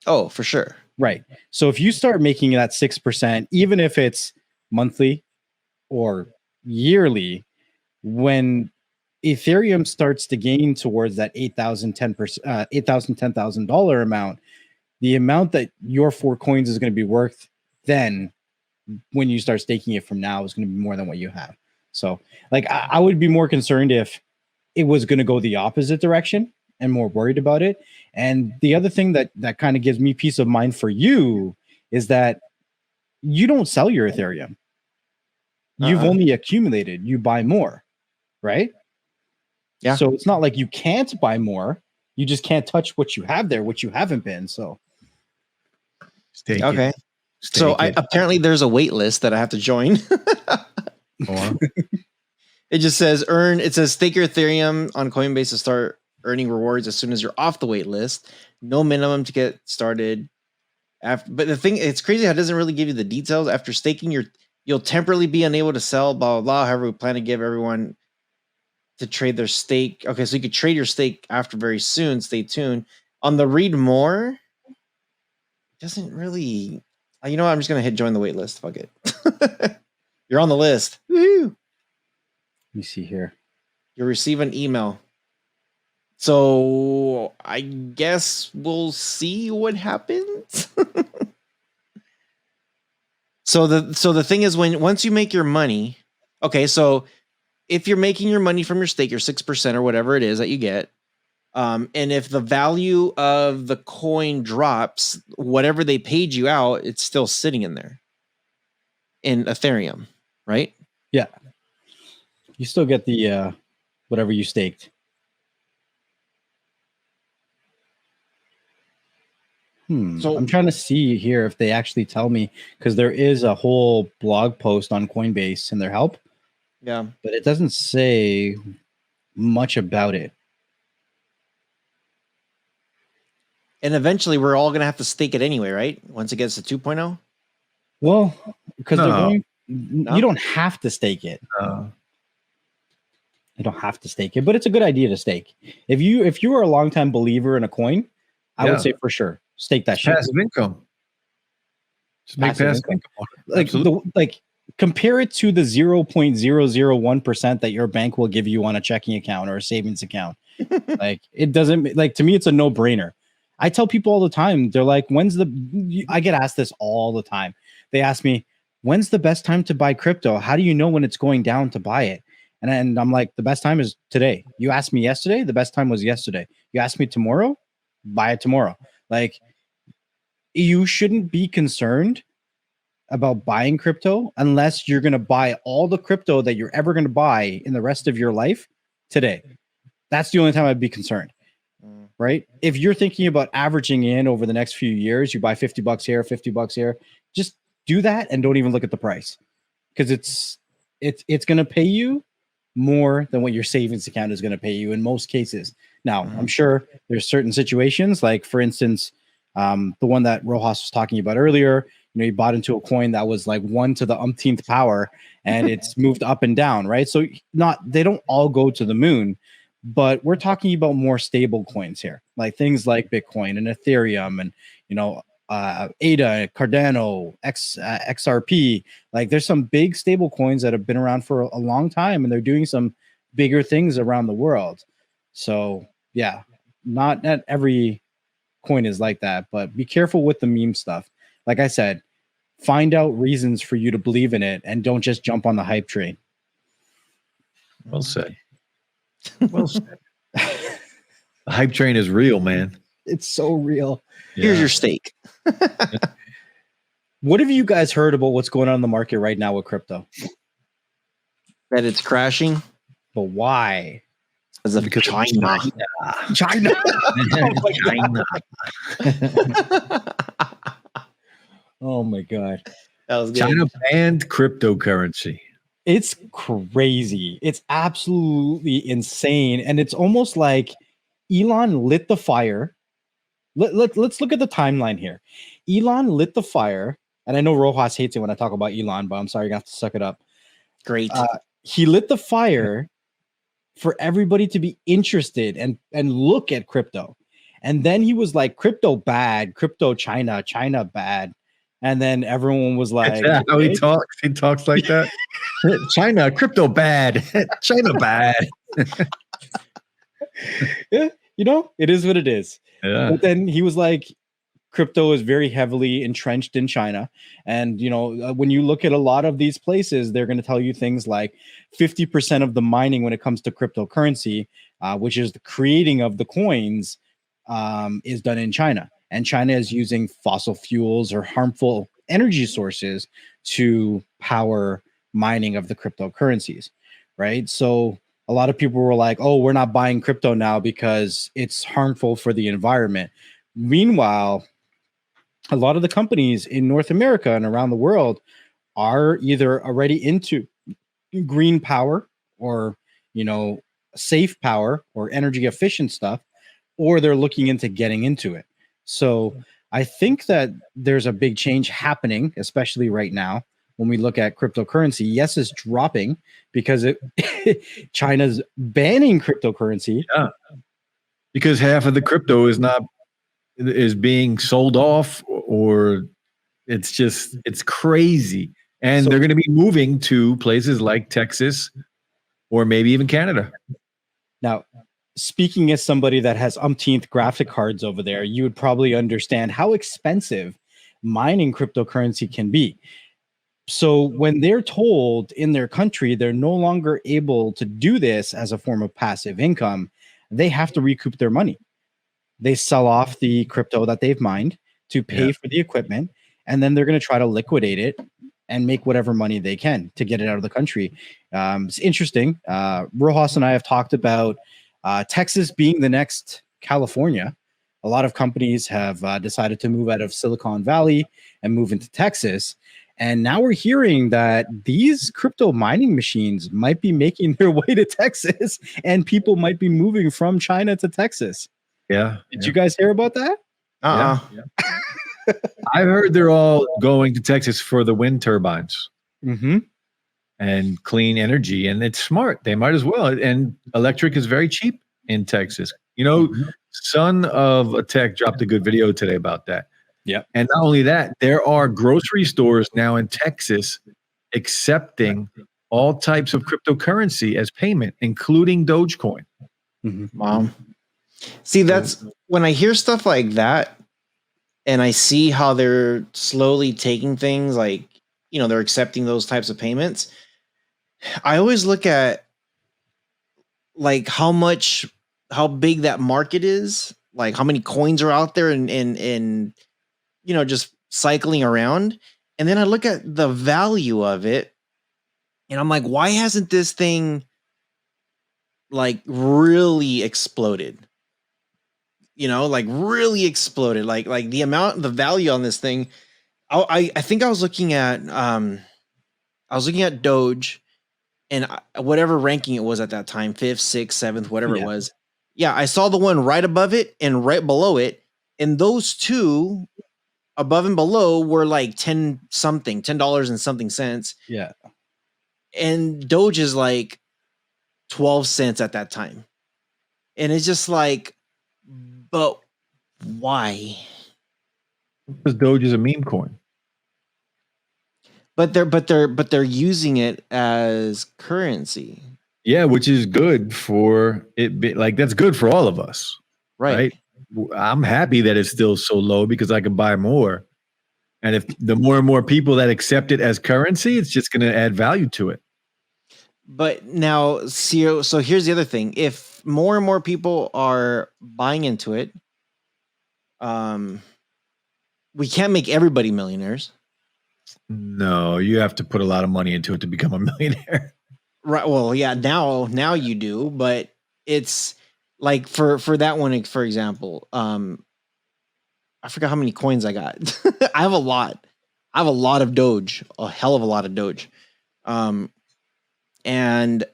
Oh, for sure. Right. So if you start making that 6%, even if it's monthly or yearly, when Ethereum starts to gain towards that $8,000, $10,000 amount, the amount that your 4 coins is going to be worth then when you start staking it from now is going to be more than what you have. So like I would be more concerned if it was going to go the opposite direction and more worried about it. And the other thing that kind of gives me peace of mind for you is that you don't sell your Ethereum. You've only accumulated, you buy more, right? Yeah. So it's not like you can't buy more. You just can't touch what you have there, which you haven't been. So okay. So apparently there's a wait list that I have to join. It just says stake your Ethereum on Coinbase to start earning rewards as soon as you're off the wait list. No minimum to get started. But the thing, it's crazy how it doesn't really give you the details. After staking, you'll temporarily be unable to sell, blah, blah, blah. However, we plan to give everyone to trade their stake. Okay, so you could trade your stake after very soon. Stay tuned. On the read more, it doesn't really... You know what? I'm just going to hit join the wait list. Fuck it. You're on the list. Woo-hoo. Let me see here. You'll receive an email. So I guess we'll see what happens. So the thing is, once you make your money, okay, so if you're making your money from your stake, your 6% or whatever it is that you get, and if the value of the coin drops, whatever they paid you out, it's still sitting in there in Ethereum, right? Yeah. You still get the whatever you staked. So I'm trying to see here if they actually tell me, because there is a whole blog post on Coinbase and their help. Yeah. But it doesn't say much about it. And eventually we're all going to have to stake it anyway, right? Once it gets to 2.0? Well, because you don't have to stake it. You don't have to stake it, but it's a good idea to stake. If you are a longtime believer in a coin, I would say for sure stake that shit. Passive income. Just make passive income. Like compare it to the 0.001% that your bank will give you on a checking account or a savings account. Like it doesn't, like, to me, it's a no-brainer. I tell people all the time, they're like, I get asked this all the time. They ask me, when's the best time to buy crypto? How do you know when it's going down to buy it? And I'm like, the best time is today. You asked me yesterday, the best time was yesterday. You asked me tomorrow, buy it tomorrow. Like, you shouldn't be concerned about buying crypto unless you're going to buy all the crypto that you're ever going to buy in the rest of your life today. That's the only time I'd be concerned. right? If you're thinking about averaging in over the next few years, you buy $50 here, $50 here, just do that and don't even look at the price, because it's going to pay you more than what your savings account is going to pay you in most cases. Now, I'm sure there's certain situations, like for instance, the one that Rojas was talking about earlier. You bought into a coin that was like 1 to the umpteenth power, and it's moved up and down, right? So they don't all go to the moon, but we're talking about more stable coins here, like things like Bitcoin and Ethereum and ADA, Cardano, XRP. Like there's some big stable coins that have been around for a long time, and they're doing some bigger things around the world. So yeah, not every coin is like that, but be careful with the meme stuff. Like I said, find out reasons for you to believe in it and don't just jump on the hype train. Well said. Well said. The hype train is real, man. It's so real. Here's your steak. What have you guys heard about what's going on in the market right now with crypto? That it's crashing. But why? Because China. China. Oh my God. That was good. China banned cryptocurrency. It's crazy. It's absolutely insane. And it's almost like Elon lit the fire. Let's look at the timeline here. Elon lit the fire. And I know Rojas hates it when I talk about Elon, but I'm sorry, you're going to have to suck it up. Great. He lit the fire for everybody to be interested and look at crypto. And then he was like, crypto bad, crypto China bad. And then everyone was like, is that how he talks? He talks like that. China, crypto bad. China bad. Yeah, it is what it is. Yeah. But then he was like, crypto is very heavily entrenched in China. And, when you look at a lot of these places, they're going to tell you things like 50% of the mining when it comes to cryptocurrency, which is the creating of the coins, is done in China. And China is using fossil fuels or harmful energy sources to power mining of the cryptocurrencies, right? So a lot of people were like, oh, we're not buying crypto now because it's harmful for the environment. Meanwhile, a lot of the companies in North America and around the world are either already into green power or, safe power or energy efficient stuff, or they're looking into getting into it. So I think that there's a big change happening, especially right now when we look at cryptocurrency. Yes, it's dropping because China's banning cryptocurrency. Yeah. Because half of the crypto is being sold off, or it's crazy. And they're going to be moving to places like Texas or maybe even Canada. Now, speaking as somebody that has umpteenth graphic cards over there, you would probably understand how expensive mining cryptocurrency can be. So when they're told in their country they're no longer able to do this as a form of passive income, they have to recoup their money. They sell off the crypto that they've mined to pay for the equipment, and then they're going to try to liquidate it and make whatever money they can to get it out of the country. It's interesting. Rojas and I have talked about Texas being the next California. A lot of companies have decided to move out of Silicon Valley and move into Texas. And now we're hearing that these crypto mining machines might be making their way to Texas, and people might be moving from China to Texas. Yeah. Did you guys hear about that? Yeah. I heard they're all going to Texas for the wind turbines and clean energy. And it's smart. They might as well. And electric is very cheap in Texas. Son of a Tech dropped a good video today about that. Yeah. And not only that, there are grocery stores now in Texas accepting all types of cryptocurrency as payment, including Dogecoin. Wow. See, that's when I hear stuff like that and I see how they're slowly taking things like, they're accepting those types of payments. I always look at like how big that market is, like how many coins are out there and just cycling around. And then I look at the value of it and I'm like, why hasn't this thing like really exploded? like really exploded. Like the value on this thing. I think I was looking at Doge, and whatever ranking it was at that time, 5th, 6th, 7th, whatever it was. Yeah, I saw the one right above it and right below it, and those two above and below were like $10 and something cents. Yeah. And Doge is like 12 cents at that time. And it's just like, but why? Because Doge is a meme coin. But they're using it as currency. Yeah, which is good for it. Like that's good for all of us, right? I'm happy that it's still so low because I can buy more. And if the more and more people that accept it as currency, it's just going to add value to it. But now, so here's the other thing: if more and more people are buying into it, we can't make everybody millionaires. No, you have to put a lot of money into it to become a millionaire. Right. Well, yeah. Now you do, but it's like for that one, for example, I forgot how many coins I got. I have a lot. I have a lot of Doge, a hell of a lot of Doge. And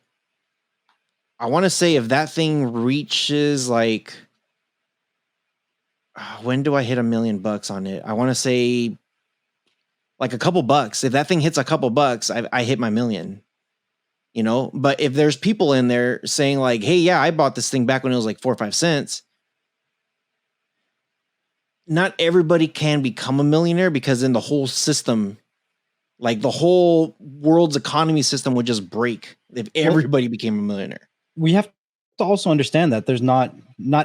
I want to say if that thing reaches like, when do I hit $1 million on it? I want to say like a couple bucks. If that thing hits a couple bucks, I hit my million. But if there's people in there saying like, hey, yeah, I bought this thing back when it was like 4 or 5 cents. Not everybody can become a millionaire because then the whole system, like the whole world's economy system would just break if everybody became a millionaire. We have to also understand that there's not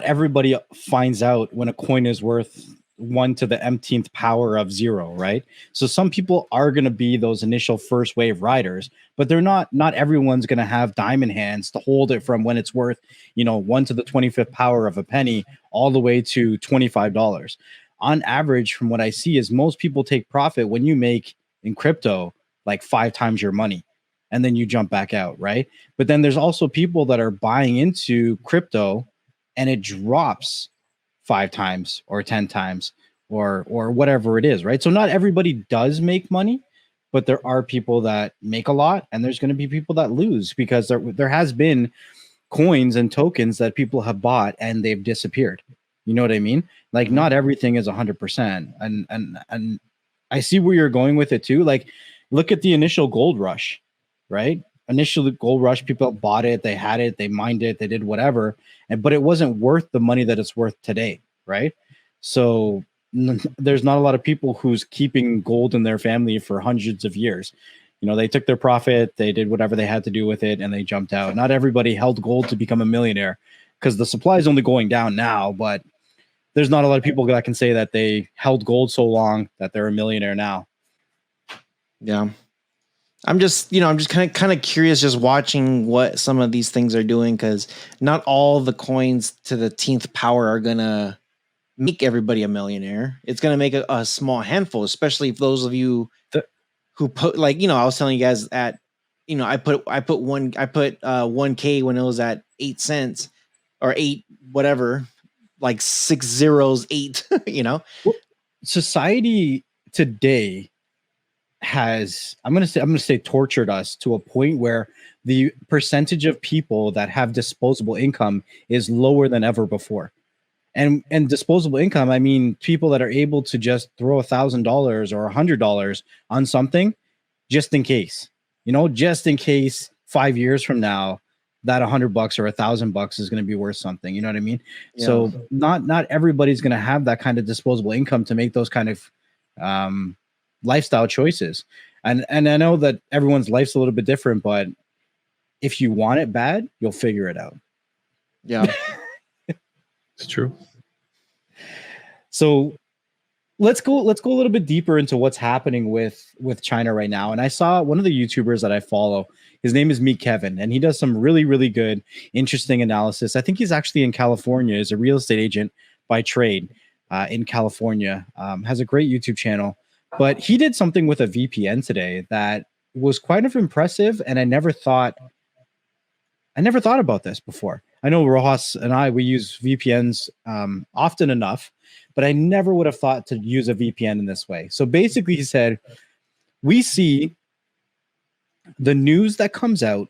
everybody finds out when a coin is worth 1 to the mth power of 0, right? So some people are going to be those initial first wave riders, but they're not everyone's going to have diamond hands to hold it from when it's worth, 1 to the 25th power of a penny all the way to $25. On average, from what I see, is most people take profit when you make in crypto like 5 times your money and then you jump back out, right? But then there's also people that are buying into crypto and it drops 5 times or 10 times or whatever it is, right? So not everybody does make money, but there are people that make a lot, and there's going to be people that lose because there has been coins and tokens that people have bought and they've disappeared. You know what I mean? Like not everything is 100%. And I see where you're going with it too. Like look at the initial gold rush, right? Initial gold rush, people bought it, they had it, they mined it, they did whatever, but it wasn't worth the money that it's worth today, right? So there's not a lot of people who's keeping gold in their family for hundreds of years. They took their profit, they did whatever they had to do with it, and they jumped out. Not everybody held gold to become a millionaire because the supply is only going down now, but there's not a lot of people that can say that they held gold so long that they're a millionaire now. Yeah. I'm just kind of curious, just watching what some of these things are doing, because not all the coins to the 10th power are gonna make everybody a millionaire. It's gonna make a small handful, especially if those of you who put I was telling you guys at I put 1K when it was at 8 cents or 8 whatever, like 6 zeros 8. Society today has I'm gonna say tortured us to a point where the percentage of people that have disposable income is lower than ever before. And disposable income, I mean people that are able to just throw $1,000 or $100 on something just in case, just in case 5 years from now that $100 or $1,000 is going to be worth something. You know what I mean? Yeah. So not everybody's going to have that kind of disposable income to make those kind of lifestyle choices. And I know that everyone's life's a little bit different, but if you want it bad, you'll figure it out. Yeah. It's true. So let's go a little bit deeper into what's happening with China right now. And I saw one of the YouTubers that I follow, his name is Meet Kevin, and he does some really, really good, interesting analysis. I think he's actually in California, is a real estate agent by trade in California, has a great YouTube channel. But he did something with a VPN today that was quite of impressive, and I never thought about this before. I know Rojas and we use VPNs often enough, but I never would have thought to use a VPN in this way. So basically, he said, we see the news that comes out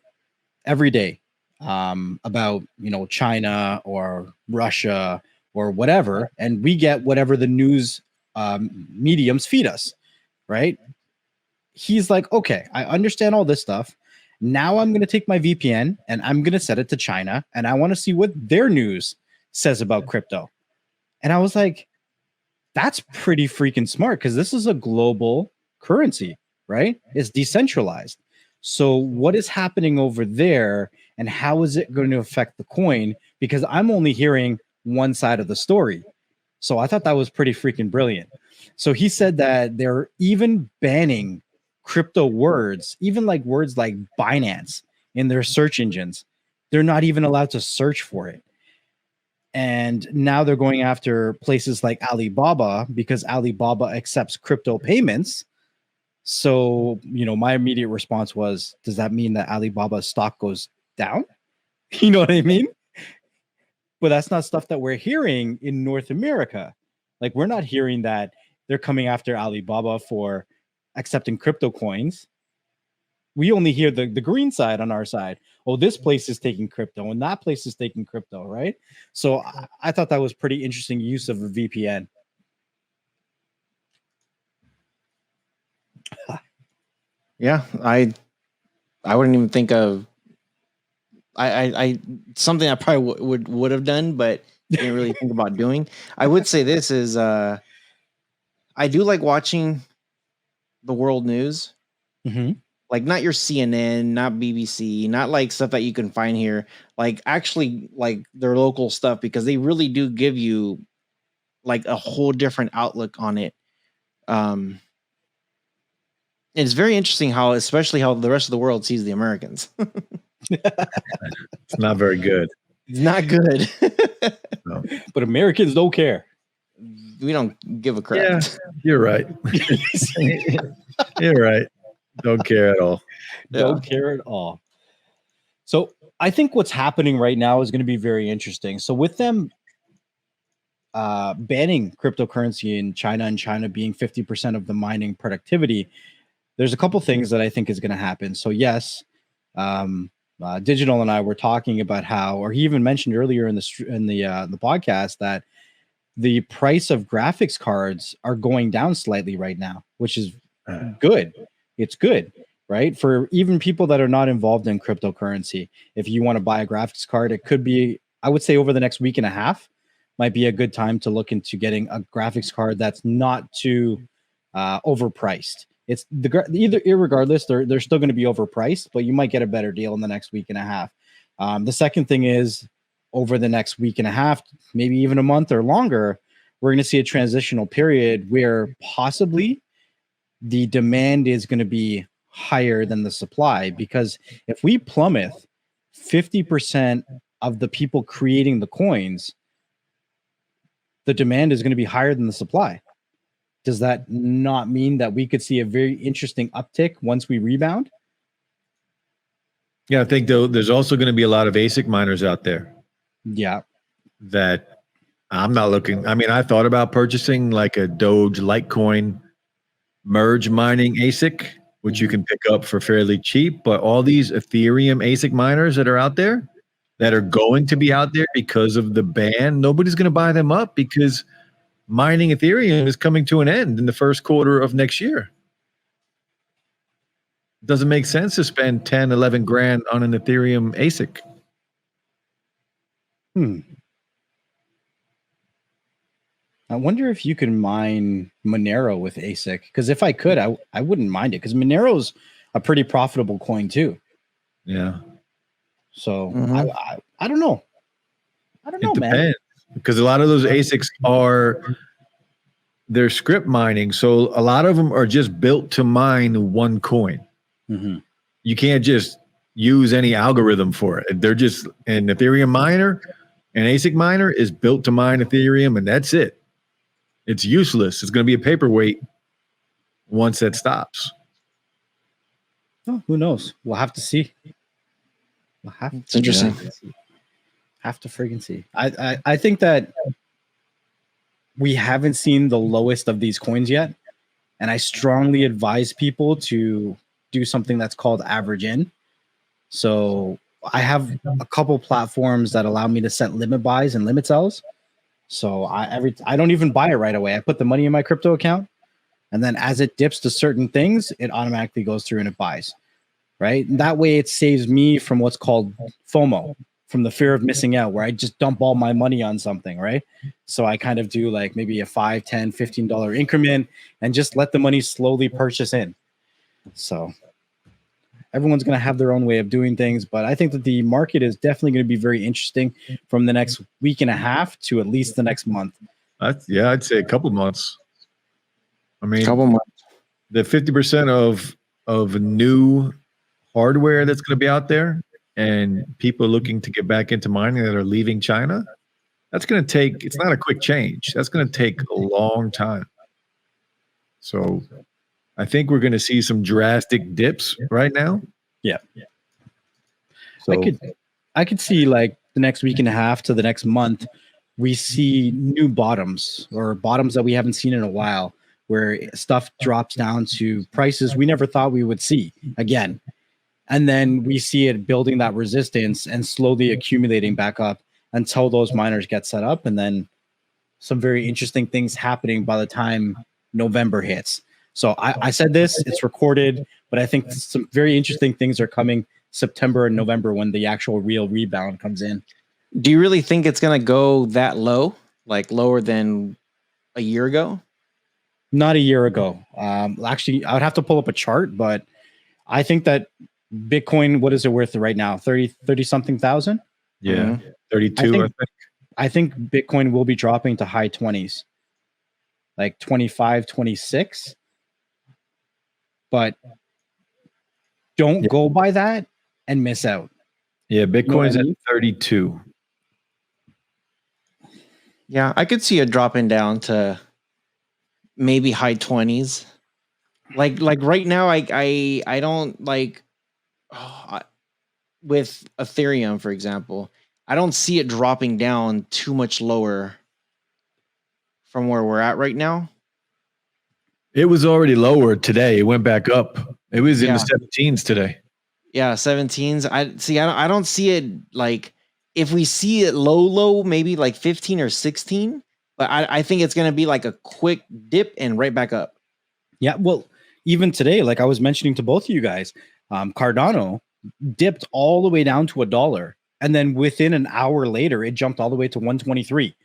every day about China or Russia or whatever, and we get whatever the news mediums feed us, right? He's like, okay, I understand all this stuff. Now I'm going to take my VPN and I'm going to set it to China, and I want to see what their news says about crypto. And I was like, that's pretty freaking smart, because this is a global currency, right? It's decentralized. So what is happening over there, and how is it going to affect the coin? Because I'm only hearing one side of the story. So I thought that was pretty freaking brilliant. So he said that they're even banning crypto words, even like words like Binance, in their search engines. They're not even allowed to search for it. And now they're going after places like Alibaba, because Alibaba accepts crypto payments. So, my immediate response was, does that mean that Alibaba's stock goes down? You know what I mean? But that's not stuff that we're hearing in North America. Like, we're not hearing that they're coming after Alibaba for accepting crypto coins. We only hear the green side on our side. Oh, this place is taking crypto and that place is taking crypto, right? So I thought that was pretty interesting use of a VPN. Yeah, I wouldn't even think of I something I probably would have done, but didn't really think about doing. I would say this is I do like watching the world news. Mm-hmm. Like, not your CNN, not BBC, not like stuff that you can find here. Like, actually, like their local stuff, because they really do give you like a whole different outlook on it. It's very interesting especially how the rest of the world sees the Americans. It's not very good. It's not good. No. But Americans don't care. We don't give a crap. Yeah, you're right. You're right. Don't care at all. Don't care at all. So I think what's happening right now is going to be very interesting. So with them banning cryptocurrency in China, and China being 50% of the mining productivity, there's a couple things that I think is going to happen. So yes, Digital and I were talking about how, or he even mentioned earlier in the podcast, that the price of graphics cards are going down slightly right now, which is good. It's good, right? For even people that are not involved in cryptocurrency. If you want to buy a graphics card, it could be, I would say, over the next week and a half might be a good time to look into getting a graphics card that's not too overpriced. It's irregardless, they're still going to be overpriced, but you might get a better deal in the next week and a half. The second thing is, over the next week and a half, maybe even a month or longer, we're going to see a transitional period where possibly the demand is going to be higher than the supply. Because if we plummet 50% of the people creating the coins, the demand is going to be higher than the supply. Does that not mean that we could see a very interesting uptick once we rebound? Yeah, I think though there's also going to be a lot of ASIC miners out there. Yeah. That I'm not looking. I mean, I thought about purchasing like a Doge Litecoin merge mining ASIC, which you can pick up for fairly cheap. But all these Ethereum ASIC miners that are out there, that are going to be out there because of the ban, nobody's going to buy them up, because mining Ethereum is coming to an end in the first quarter of next year. It doesn't make sense to spend 10, 11 grand on an Ethereum ASIC. I wonder if you can mine Monero with ASIC, because if I could, I wouldn't mind it, because Monero's a pretty profitable coin too. Yeah. So I don't know. I don't know, man. Because a lot of those ASICs they're script mining. So a lot of them are just built to mine one coin. Mm-hmm. You can't just use any algorithm for it. They're just an Ethereum miner, an ASIC miner is built to mine Ethereum, and that's it. It's useless. It's going to be a paperweight once that stops. Oh, who knows? We'll have to see. It's interesting. Have to friggin' see. I think that we haven't seen the lowest of these coins yet, and I strongly advise people to do something that's called average in. So I have a couple platforms that allow me to set limit buys and limit sells. So I don't even buy it right away. I put the money in my crypto account, and then as it dips to certain things, it automatically goes through and it buys. Right. And that way it saves me from what's called FOMO, from the fear of missing out, where I just dump all my money on something. Right. So I kind of do like maybe a $5, $10, $15 increment and just let the money slowly purchase in. So everyone's going to have their own way of doing things, but I think that the market is definitely going to be very interesting from the next week and a half to at least the next month. I'd say a couple months. I mean, Couple months. The 50% of new hardware that's going to be out there and people looking to get back into mining that are leaving China, that's going to take, it's not a quick change. That's going to take a long time. So I think we're going to see some drastic dips right now. Yeah. So I could see like the next week and a half to the next month, we see new bottoms or bottoms that we haven't seen in a while, where stuff drops down to prices we never thought we would see again. And then we see it building that resistance and slowly accumulating back up until those miners get set up. And then some very interesting things happening by the time November hits. So I said this, it's recorded, but I think some very interesting things are coming September and November when the actual real rebound comes in. Do you really think it's going to go that low, like lower than a year ago? Not a year ago. Actually, I would have to pull up a chart, but I think that Bitcoin, what is it worth right now? 30 something thousand? Yeah. 32, I think Bitcoin will be dropping to high 20s, like 25, 26. But don't go by that and miss out. Yeah, Bitcoin's at 32. Yeah, I could see it dropping down to maybe high 20s. Like right now, I don't like with Ethereum, for example, I don't see it dropping down too much lower from where we're at right now. It was already lower today. It went back up. It was in the 17s today. Yeah, 17s. I don't see it like, if we see it low, maybe like 15 or 16. But I think it's going to be like a quick dip and right back up. Yeah, well, even today, like I was mentioning to both of you guys, Cardano dipped all the way down to $1. And then within an hour later, it jumped all the way to 123.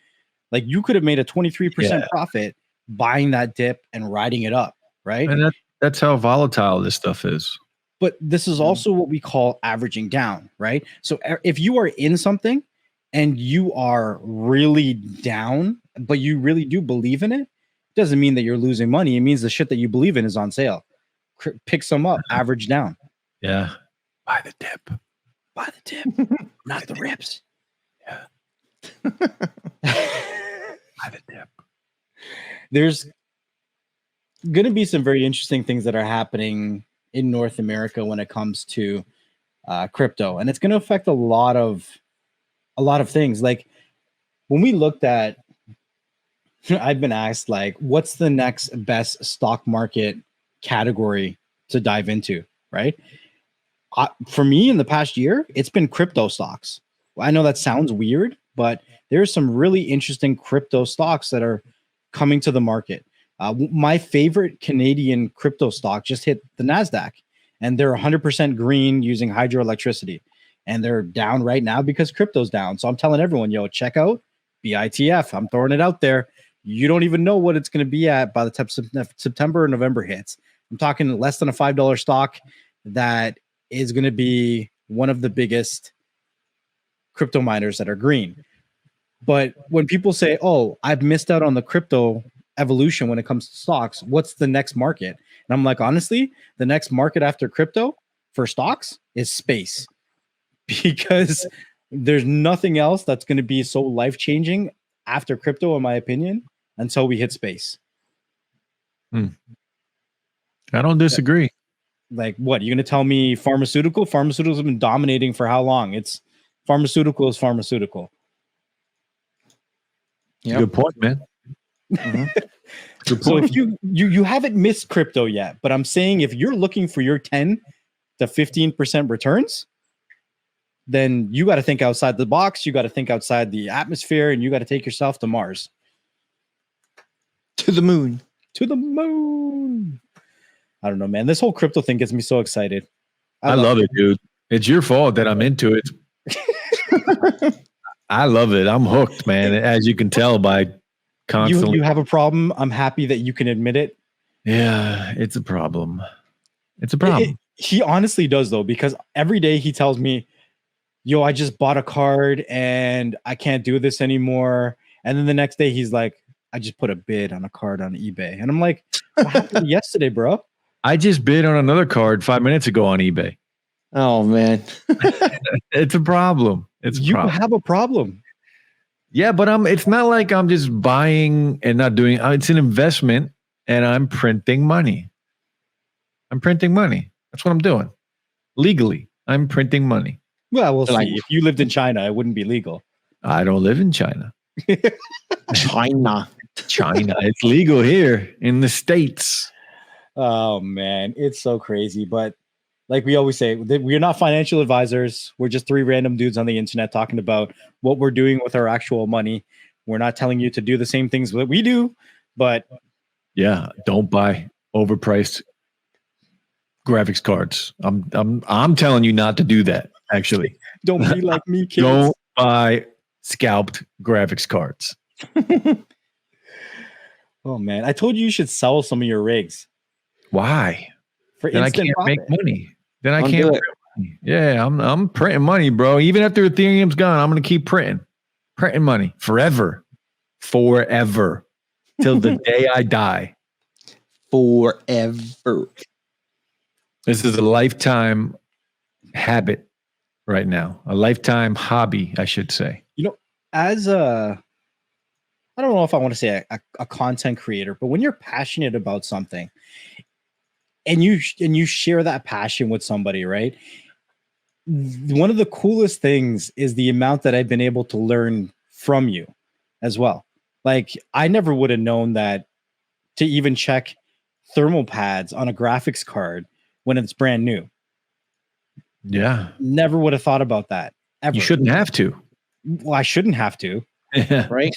Like you could have made a 23% profit buying that dip and riding it up, right? And that's how volatile this stuff is. But this is also what we call averaging down, right? So if you are in something and you are really down, but you really do believe in it, doesn't mean that you're losing money. It means the shit that you believe in is on sale. Pick some up, average down. Yeah. Buy the dip. Buy the dip, not the rips. Yeah. Buy the dip. There's going to be some very interesting things that are happening in North America when it comes to crypto, and it's going to affect a lot of things. Like when we looked at, I've been asked like, what's the next best stock market category to dive into, right? For me in the past year, it's been crypto stocks. I know that sounds weird, but there's some really interesting crypto stocks that are coming to the market. My favorite Canadian crypto stock just hit the NASDAQ, and they're 100% green using hydroelectricity. And they're down right now because crypto's down. So I'm telling everyone, yo, check out BITF. I'm throwing it out there. You don't even know what it's going to be at by the time September or November hits. I'm talking less than a $5 stock that is going to be one of the biggest crypto miners that are green. But when people say, oh, I've missed out on the crypto evolution when it comes to stocks, what's the next market? And I'm like, honestly, the next market after crypto for stocks is space, because there's nothing else that's going to be so life-changing after crypto, in my opinion, until we hit space. I don't disagree. Like what? You're going to tell me pharmaceuticals have been dominating for how long? It's Pharmaceutical is pharmaceutical. Yep. Good point, man. Mhm. Good So point. if you haven't missed crypto yet, but I'm saying if you're looking for your 10 to 15% returns, then you got to think outside the box. You got to think outside the atmosphere, and you got to take yourself to Mars. To the moon. To the moon. I don't know, man. This whole crypto thing gets me so excited. I love it, dude. It's your fault that I'm into it. I love it. I'm hooked, man. As you can tell by constantly. You have a problem. I'm happy that you can admit it. Yeah, it's a problem. It's a problem. He honestly does, though, because every day he tells me, yo, I just bought a card and I can't do this anymore. And then the next day he's like, I just put a bid on a card on eBay. And I'm like, what happened yesterday, bro? I just bid on another card 5 minutes ago on eBay. Oh man. It's a problem. It's a You problem. have a problem. Yeah, but it's not like I'm just buying and not doing. It's an investment, and I'm printing money. I'm printing money. That's what I'm doing. Legally, I'm printing money. Well, we'll see. Like- If you lived in China, it wouldn't be legal. I don't live in China. China. China. It's legal here in the States. Oh man, it's so crazy. But like we always say, we're not financial advisors. We're just three random dudes on the internet talking about what we're doing with our actual money. We're not telling you to do the same things that we do, but Yeah, don't buy overpriced graphics cards. I'm telling you not to do that. Actually, don't be like me, kids. don't buy scalped graphics cards. Oh man, I told you should sell some of your rigs Why? for Then I instant can't profit. make money. Then I Don't can't do print it. money. Yeah, I'm printing money, bro. Even after Ethereum's gone, I'm gonna keep printing money forever, till the day I die. Forever. This is a lifetime habit right now, a lifetime hobby, I should say. As a, I don't know if I want to say a content creator, but when you're passionate about something and you share that passion with somebody, right? One of the coolest things is the amount that I've been able to learn from you as well. Like I never would have known that to even check thermal pads on a graphics card when it's brand new. Yeah, Never would have thought about that ever. you shouldn't have to. Well, I shouldn't have to. Right?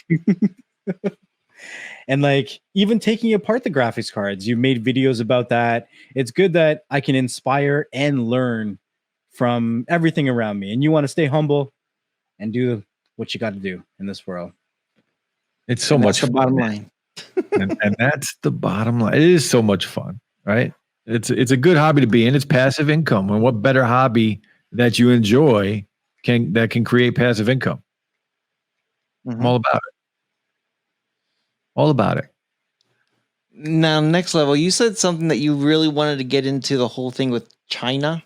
And like even taking apart the graphics cards, you made videos about that. It's good that I can inspire and learn from everything around me. And you want to stay humble and do what you got to do in this world. It's so And much that's the fun. bottom line. and that's the bottom line. It is so much fun, right? It's a good hobby to be in. It's passive income. And what better hobby that you enjoy can create passive income? I'm Mhm. all about it. All about it. Now, next level, you said something that you really wanted to get into the whole thing with China.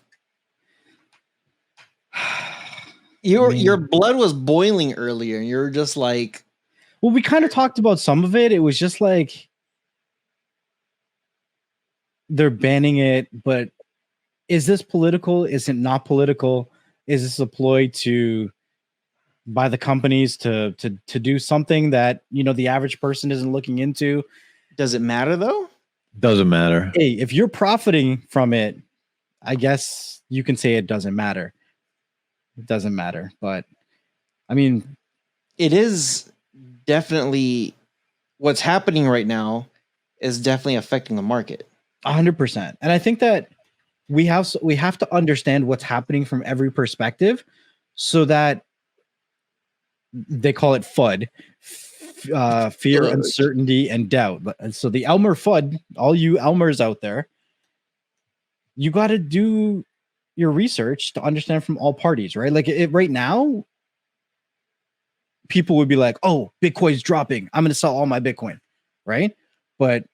Your blood was boiling earlier, and you were just like, Well, we kind of talked about some of it. It was just like they're banning it, but is this political? Is it not political? Is this a ploy by the companies to do something that the average person isn't looking into? does it matter though? Doesn't matter. Hey, if you're profiting from it, I guess you can say it doesn't matter. It doesn't matter, but I mean, It is definitely what's happening right now is definitely affecting the market. 100%. And I think that we have to understand what's happening from every perspective, so that they call it FUD, fear, Fudge. uncertainty, and doubt. So the Elmer FUD, all you Elmers out there, you got to do your research to understand from all parties, right? Like right now, people would be like, "Oh, Bitcoin's dropping. I'm going to sell all my Bitcoin," right? But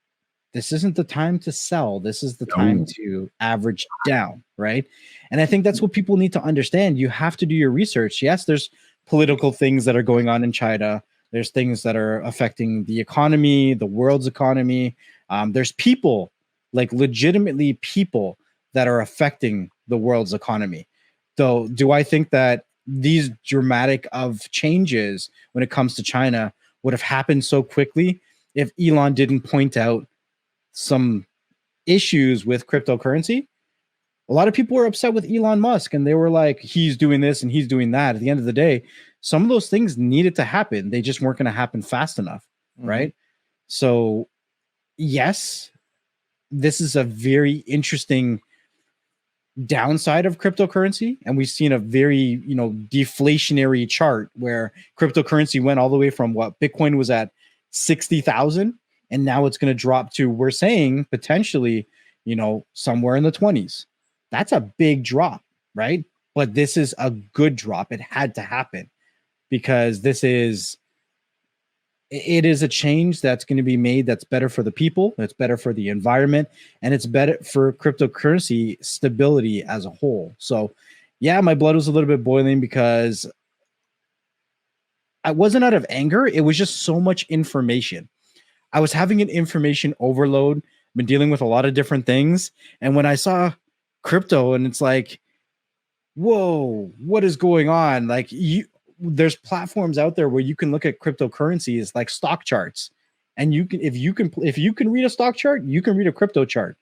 this isn't the time to sell. This is the time to average down, right? And I think that's what people need to understand. You have to do your research. Yes, there's political things that are going on in China. There's things that are affecting the economy, the world's economy. There's people, like legitimately people, that are affecting the world's economy. So do I think that these dramatic of changes when it comes to China would have happened so quickly if Elon didn't point out some issues with cryptocurrency. A lot of people were upset with Elon Musk and they were like, he's doing this and he's doing that. At the end of the day, some of those things needed to happen. They just weren't going to happen fast enough. Right. So, yes, this is a very interesting downside of cryptocurrency. And we've seen a very, deflationary chart where cryptocurrency went all the way from what Bitcoin was at 60,000. And now it's going to drop to, we're saying potentially, somewhere in the 20s. That's a big drop, right? But this is a good drop. It had to happen because it is a change that's going to be made that's better for the people, it's better for the environment, and it's better for cryptocurrency stability as a whole. So, yeah, my blood was a little bit boiling because I wasn't out of anger. It was just so much information. I was having an information overload, been dealing with a lot of different things. And when I saw crypto and it's like, whoa, what is going on? Like there's platforms out there where you can look at cryptocurrencies like stock charts. And if you can read a stock chart, you can read a crypto chart.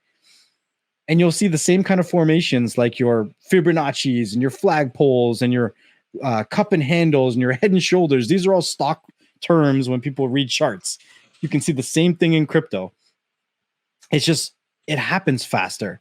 And you'll see the same kind of formations like your Fibonacci's and your flagpoles and your cup and handles and your head and shoulders. These are all stock terms when people read charts. You can see the same thing in crypto. It's just, it happens faster.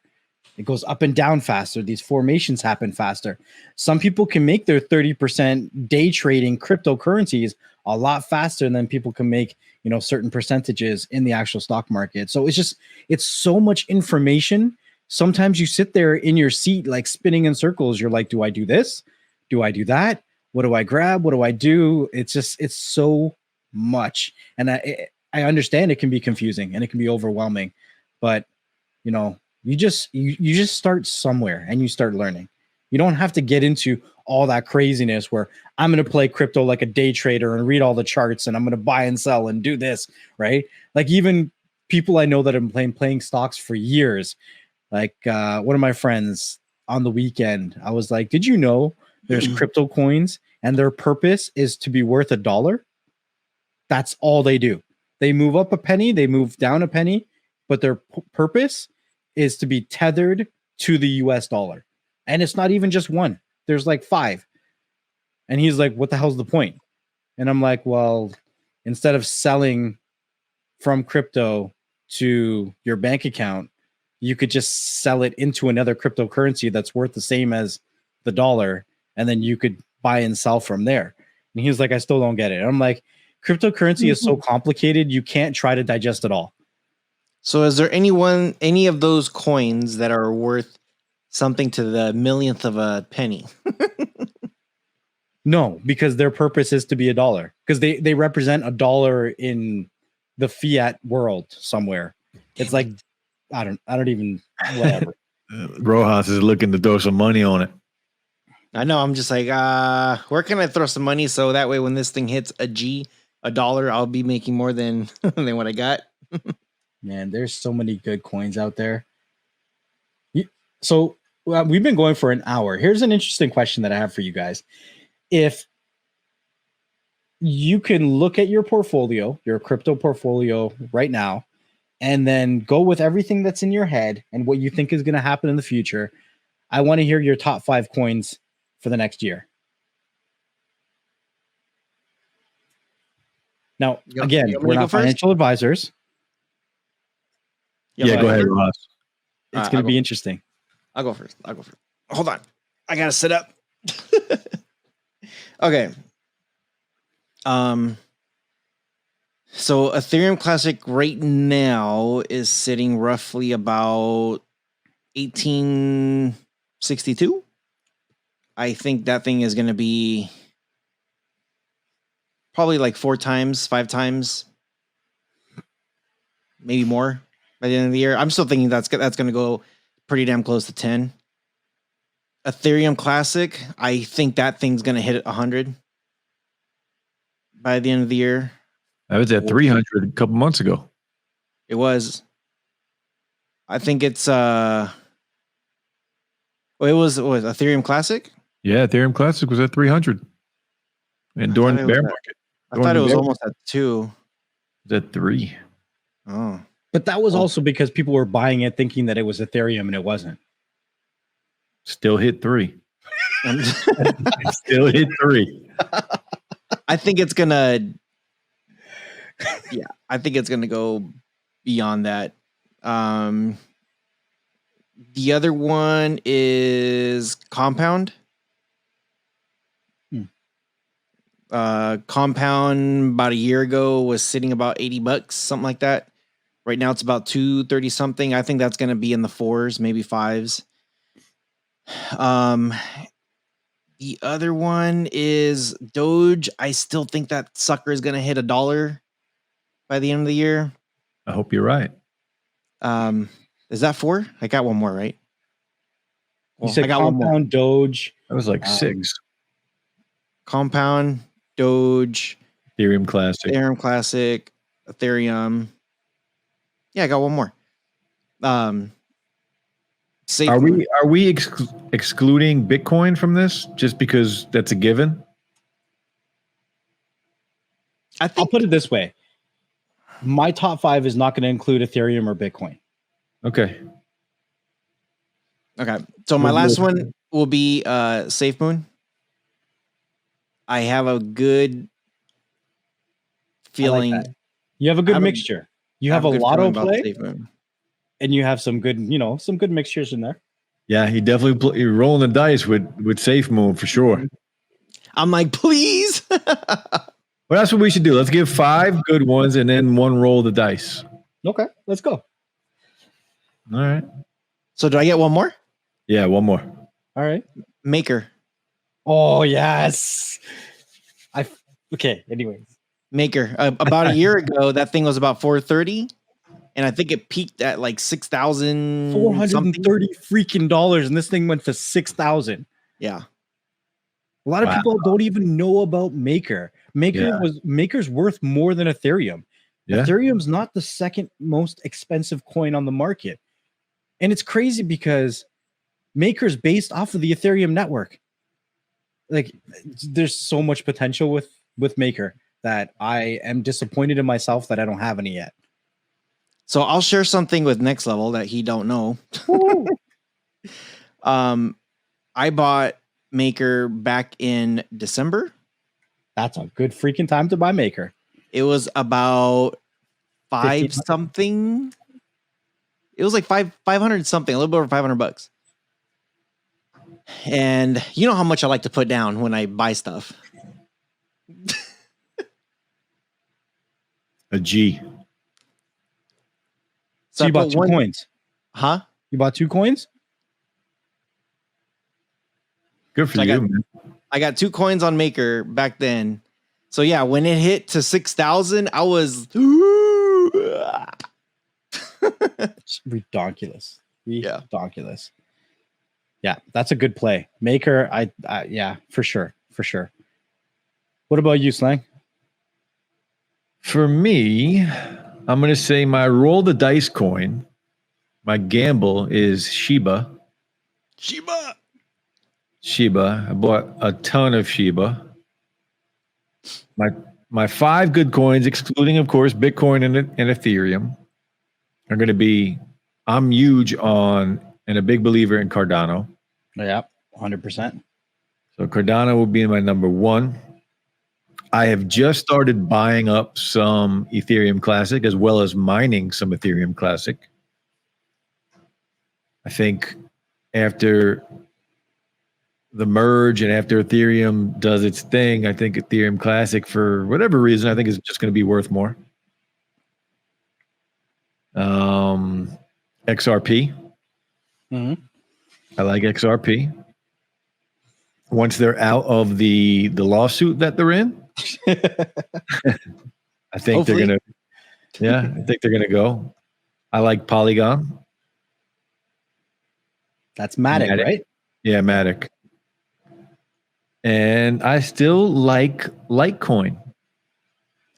It goes up and down faster. These formations happen faster. Some people can make their 30% day trading cryptocurrencies a lot faster than people can make, certain percentages in the actual stock market. So it's so much information. Sometimes you sit there in your seat, like spinning in circles. You're like, do I do this? Do I do that? What do I grab? What do I do? It's so much. And I understand it can be confusing and it can be overwhelming, but you just start somewhere and you start learning. You don't have to get into all that craziness where I'm going to play crypto like a day trader and read all the charts and I'm going to buy and sell and do this, right? Like even people I know that have been playing stocks for years, like one of my friends on the weekend, I was like, did you know there's crypto coins and their purpose is to be worth $1? That's all they do. They move up a penny, they move down a penny, but their purpose is to be tethered to the US dollar. And it's not even just one. There's like 5. And he's like, what the hell's the point? And I'm like, well, instead of selling from crypto to your bank account, you could just sell it into another cryptocurrency that's worth the same as the dollar. And then you could buy and sell from there. And he was like, I still don't get it. And I'm like, cryptocurrency is so complicated. You can't try to digest it all. So is there any of those coins that are worth something to the millionth of a penny? No, because their purpose is to be $1 because they represent $1 in the fiat world somewhere. It's like, I don't even, whatever. Rohas is looking to throw some money on it. I know. I'm just like, where can I throw some money so that way when this thing hits $1, I'll be making more than what I got. Man, there's so many good coins out there. So we've been going for an hour. Here's an interesting question that I have for you guys. If you can look at your portfolio, your crypto portfolio right now, and then go with everything that's in your head and what you think is going to happen in the future, I want to hear your top 5 coins for the next year. Now, again, we're not financial advisors. Yeah, go ahead, Ross. It's going to be interesting. I'll go first. Hold on. I got to sit up. Okay. So Ethereum Classic right now is sitting roughly about 1862. I think that thing is going to be probably like 4 times, 5 times, maybe more by the end of the year. I'm still thinking that's going to go pretty damn close to 10. Ethereum Classic, I think that thing's going to hit 100 by the end of the year. I was at 300 a couple months ago. It was. I think it's it was Ethereum Classic? Yeah. Yeah, Ethereum Classic was at 300. And during the bear market. I thought it was almost at 2. It was at 3. Oh. But that was also because people were buying it thinking that it was Ethereum and it wasn't. Still hit 3. Still hit 3. I think it's gonna. Yeah, I think it's gonna go beyond that. The other one is Compound. Compound about a year ago was sitting about $80, something like that. Right now it's about 230 something. I think that's going to be in the 4s, maybe 5s. The other one is Doge. I still think that sucker is going to hit $1 by the end of the year. I hope you're right. Is that 4? I got one more, right? You said I got Compound, one more. Doge. That was like 6. Compound, Doge, Ethereum Classic. Ethereum. Yeah, I got one more. Are we excluding Bitcoin from this just because that's a given? I'll put it this way. My top 5 is not going to include Ethereum or Bitcoin. Okay. So my last one will be SafeMoon. I have a good feeling. Like you have a good mixture. You have a lotto play, and you have some good, some good mixtures in there. Yeah, he definitely you're rolling the dice with SafeMoon for sure. I'm like, please. Well, that's what we should do. Let's give 5 good ones and then 1 roll the dice. Okay, let's go. All right. So do I get one more? Yeah, 1 more. All right. Maker. Oh, yes. Okay, anyways. Maker. About a year ago, that thing was about 430. And I think it peaked at like 6,000. $430 freaking dollars. And this thing went to 6,000. Yeah. A lot of people don't even know about Maker. Maker's worth more than Ethereum. Yeah. Ethereum's not the second most expensive coin on the market. And it's crazy because Maker's based off of the Ethereum network. Like, there's so much potential with Maker that I am disappointed in myself that I don't have any yet. So I'll share something with Next Level that he don't know. I bought Maker back in December. That's a good freaking time to buy Maker. It was about 5 something. It was like 500 something, a little bit over $500. And you know how much I like to put down when I buy stuff. A G. So you bought 2 coins. Huh? You bought 2 coins? Good for you, man. I got 2 coins on Maker back then. So yeah, when it hit to 6,000, I was it's ridiculous. Ridiculous. Yeah, that's a good play. Maker, yeah, for sure. What about you, Slang? For me, I'm going to say my roll the dice coin, my gamble is Shiba. I bought a ton of Shiba. My 5 good coins, excluding, of course, Bitcoin and Ethereum, are going to be, I'm huge on and a big believer in Cardano. Yeah, 100%. So Cardano will be my number 1. I have just started buying up some Ethereum Classic as well as mining some Ethereum Classic. I think after the merge and after Ethereum does its thing, I think Ethereum Classic, for whatever reason, I think is just going to be worth more. XRP. Mm-hmm. I like XRP. Once they're out of the lawsuit that they're in, I think they're gonna. Yeah, I think they're gonna go. I like Polygon. That's Matic, right? Yeah, Matic. And I still like Litecoin.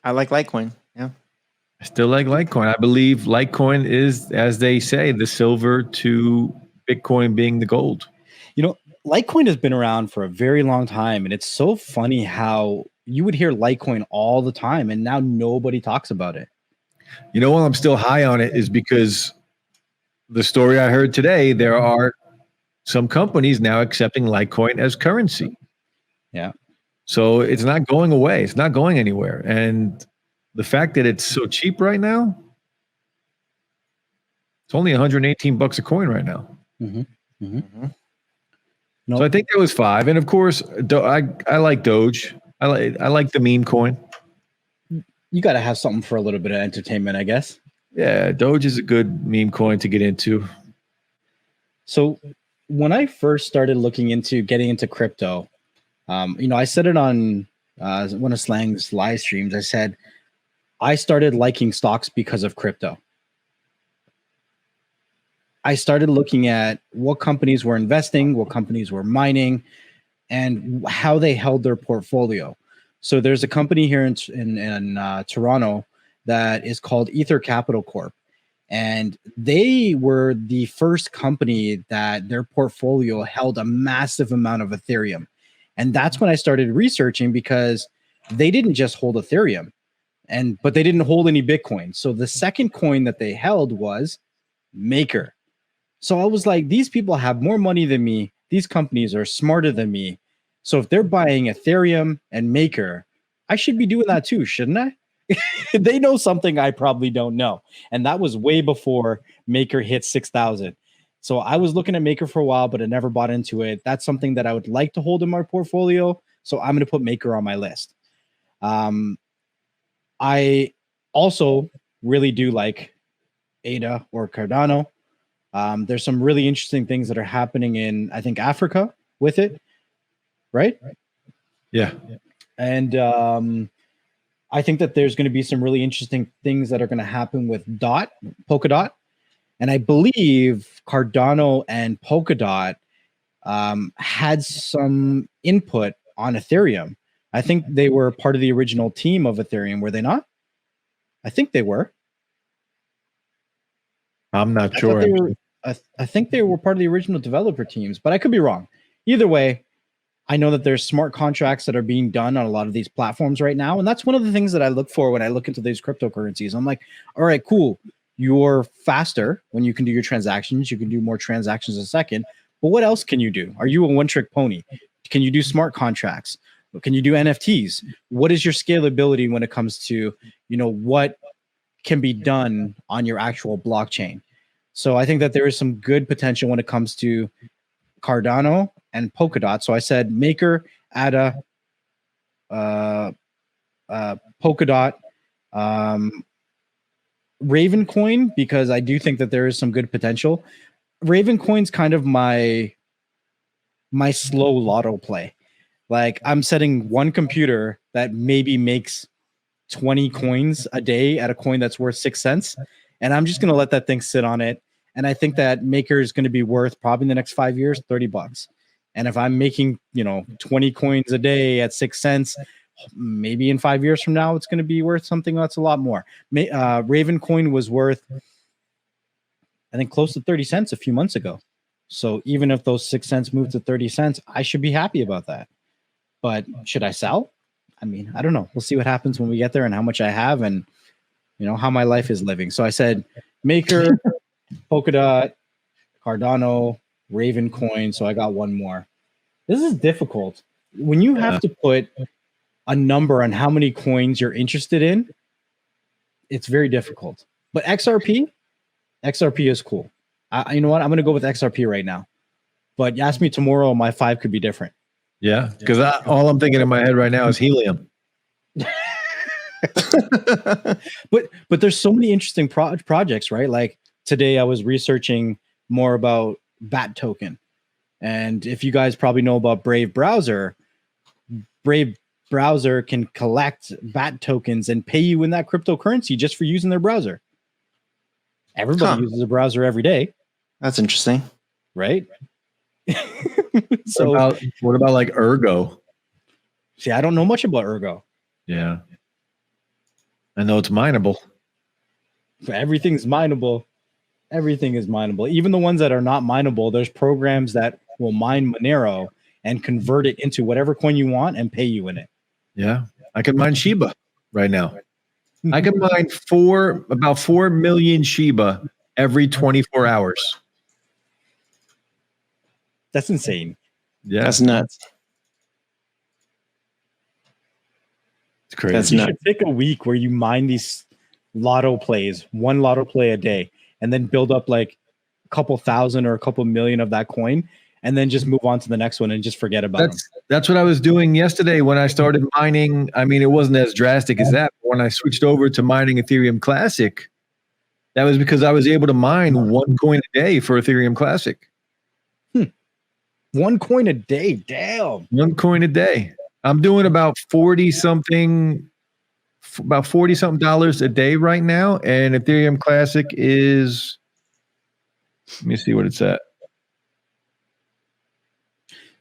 I like Litecoin. Yeah. I still like Litecoin. I believe Litecoin is, as they say, the silver to Bitcoin being the gold. You know, Litecoin has been around for a very long time, and it's so funny how you would hear Litecoin all the time, and now nobody talks about it. You know why I'm still high on it is because the story I heard today, there are some companies now accepting Litecoin as currency. Yeah. So it's not going away. It's not going anywhere. And the fact that it's so cheap right now, it's only 118 bucks a coin right now. Mm-hmm. Mm-hmm. Mm-hmm. Nope. So I think that was 5. And of course, I like Doge. I like the meme coin. You got to have something for a little bit of entertainment, I guess. Yeah, Doge is a good meme coin to get into. So when I first started looking into getting into crypto, I said it on one of Slang's live streams. I said I started liking stocks because of crypto. I started looking at what companies were investing, what companies were mining, and how they held their portfolio. So there's a company here in Toronto that is called Ether Capital Corp. And they were the first company that their portfolio held a massive amount of Ethereum. And that's when I started researching, because they didn't just hold Ethereum, but they didn't hold any Bitcoin. So the second coin that they held was Maker. So I was like, these people have more money than me. These companies are smarter than me. So if they're buying Ethereum and Maker, I should be doing that too, shouldn't I? They know something I probably don't know. And that was way before Maker hit 6,000. So I was looking at Maker for a while, but I never bought into it. That's something that I would like to hold in my portfolio. So I'm going to put Maker on my list. I also really do like ADA or Cardano. There's some really interesting things that are happening in, I think, Africa with it, right? Yeah. And I think that there's going to be some really interesting things that are going to happen with Polkadot. And I believe Cardano and Polkadot had some input on Ethereum. I think they were part of the original team of Ethereum, were they not? I think they were. I'm not sure. I think they were part of the original developer teams, but I could be wrong. Either way, I know that there's smart contracts that are being done on a lot of these platforms right now. And that's one of the things that I look for when I look into these cryptocurrencies. I'm like, all right, cool. You're faster when you can do your transactions. You can do more transactions a second. But what else can you do? Are you a one-trick pony? Can you do smart contracts? Can you do NFTs? What is your scalability when it comes to, what can be done on your actual blockchain? So I think that there is some good potential when it comes to Cardano and Polkadot. So I said Maker, ADA, Polkadot, Ravencoin, because I do think that there is some good potential. Ravencoin's kind of my slow lotto play. Like, I'm setting one computer that maybe makes 20 coins a day at a coin that's worth 6 cents. And I'm just going to let that thing sit on it. And I think that Maker is going to be worth probably in the next 5 years, $30. And if I'm making, 20 coins a day at 6 cents, maybe in 5 years from now, it's going to be worth something that's a lot more. Ravencoin was worth, I think, close to 30 cents a few months ago. So even if those 6 cents move to 30 cents, I should be happy about that. But should I sell? I mean, I don't know. We'll see what happens when we get there and how much I have and, how my life is living. So I said Maker, Polkadot, Cardano, Ravencoin. So I got one more. This is difficult. When you have to put a number on how many coins you're interested in, it's very difficult. But XRP is cool. You know what? I'm going to go with XRP right now. But you ask me tomorrow, my 5 could be different. Yeah, because all I'm thinking in my head right now is helium. but there's so many interesting projects, right? Like today I was researching more about BAT token. And if you guys probably know about Brave Browser can collect BAT tokens and pay you in that cryptocurrency just for using their browser. Everybody uses a browser every day. That's interesting. Right? So what about like Ergo? See, I don't know much about Ergo. Yeah. I know it's mineable. Everything's mineable. Everything is mineable. Even the ones that are not mineable, there's programs that will mine Monero and convert it into whatever coin you want and pay you in it. Yeah, I can mine Shiba right now. I can mine about 4 million Shiba every 24 hours. That's insane. Yeah, That's nuts. it's crazy. That's You nuts. should pick a week where you mine these lotto plays, one lotto play a day, and then build up like a couple thousand or a couple million of that coin, and then just move on to the next one and just forget about them. That's what I was doing yesterday when I started mining. I mean, it wasn't as drastic as that. But when I switched over to mining Ethereum Classic, that was because I was able to mine 1 coin a day for Ethereum Classic. 1 coin a day. Damn. 1 coin a day. I'm doing about 40 something dollars a day right now. And Ethereum Classic is, let me see what it's at.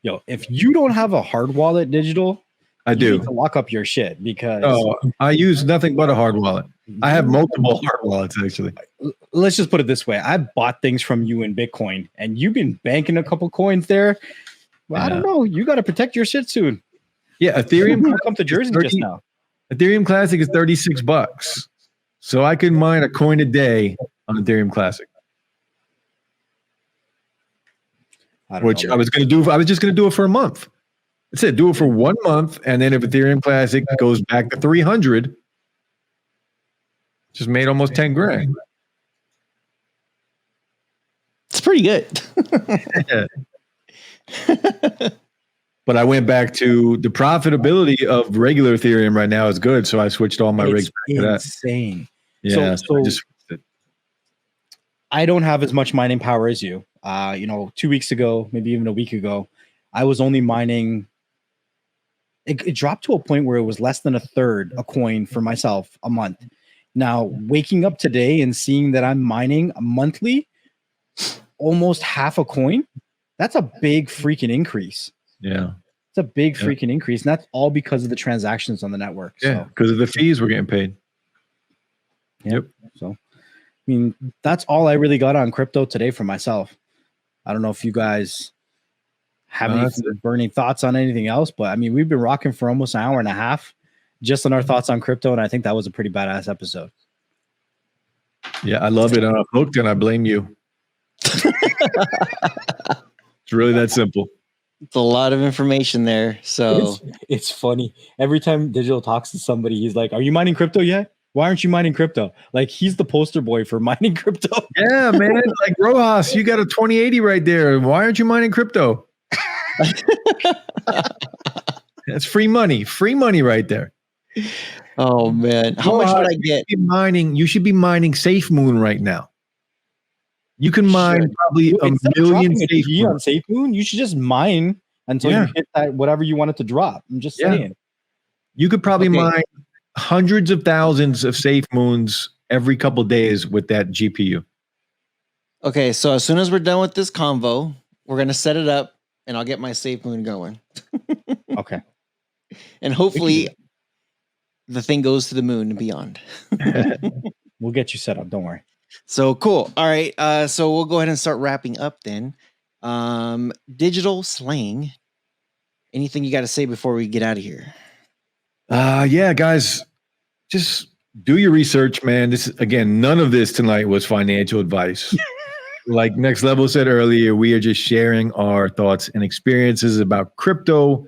Yo, if you don't have a hard wallet digital, I you do. need to lock up your shit because I use nothing but a hard wallet. I have multiple hard wallets, actually. let's just put it this way. I bought things from you in Bitcoin and you've been banking a couple coins there. Well, I don't know. You got to protect your shit soon. Yeah, Ethereum I'll come to Jersey just now. Ethereum Classic is $36. So I can mine a coin a day on Ethereum Classic. I was just going to do it for a month. That's it. Do it for 1 month. And then if Ethereum Classic goes back to 300, just made almost 10 grand. It's pretty good. But I went back to the profitability of regular Ethereum right now is good. So I switched all my rigs back to that. Insane. Yeah. So I just switched it. I don't have as much mining power as you. 2 weeks ago, maybe even a week ago, I was only mining. It dropped to a point where it was less than a third a coin for myself a month. Now, waking up today and seeing that I'm mining monthly, almost half a coin, that's a big freaking increase. Yeah. It's a big freaking increase. And that's all because of the transactions on the network. Yeah. Because of the fees we're getting paid. Yep. So, I mean, that's all I really got on crypto today for myself. I don't know if you guys have any burning thoughts on anything else, but I mean, we've been rocking for almost an hour and a half just on our thoughts on crypto. And I think that was a pretty badass episode. Yeah, I love it. And I'm hooked and I blame you. It's really that simple. It's a lot of information there. So it's funny. Every time Digital talks to somebody, he's like, "Are you mining crypto yet? Why aren't you mining crypto?" Like he's the poster boy for mining crypto. Yeah, man. Like Rojas, you got a 2080 right there. Why aren't you mining crypto? That's free money. Free money right there. Oh man. How much would I get? You should be mining SafeMoon right now. You can mine probably a million on SafeMoon. You should just mine until you hit that whatever you want it to drop. I'm just saying. You could probably mine hundreds of thousands of SafeMoons every couple of days with that GPU. Okay, so as soon as we're done with this convo, we're gonna set it up, and I'll get my SafeMoon going. Okay. And hopefully, the thing goes to the moon and beyond. We'll get you set up. Don't worry. So cool. All right. So we'll go ahead and start wrapping up then. Digital slang. Anything you got to say before we get out of here? Yeah, guys, just do your research, man. None of this tonight was financial advice. Like Next Level said earlier, we are just sharing our thoughts and experiences about crypto.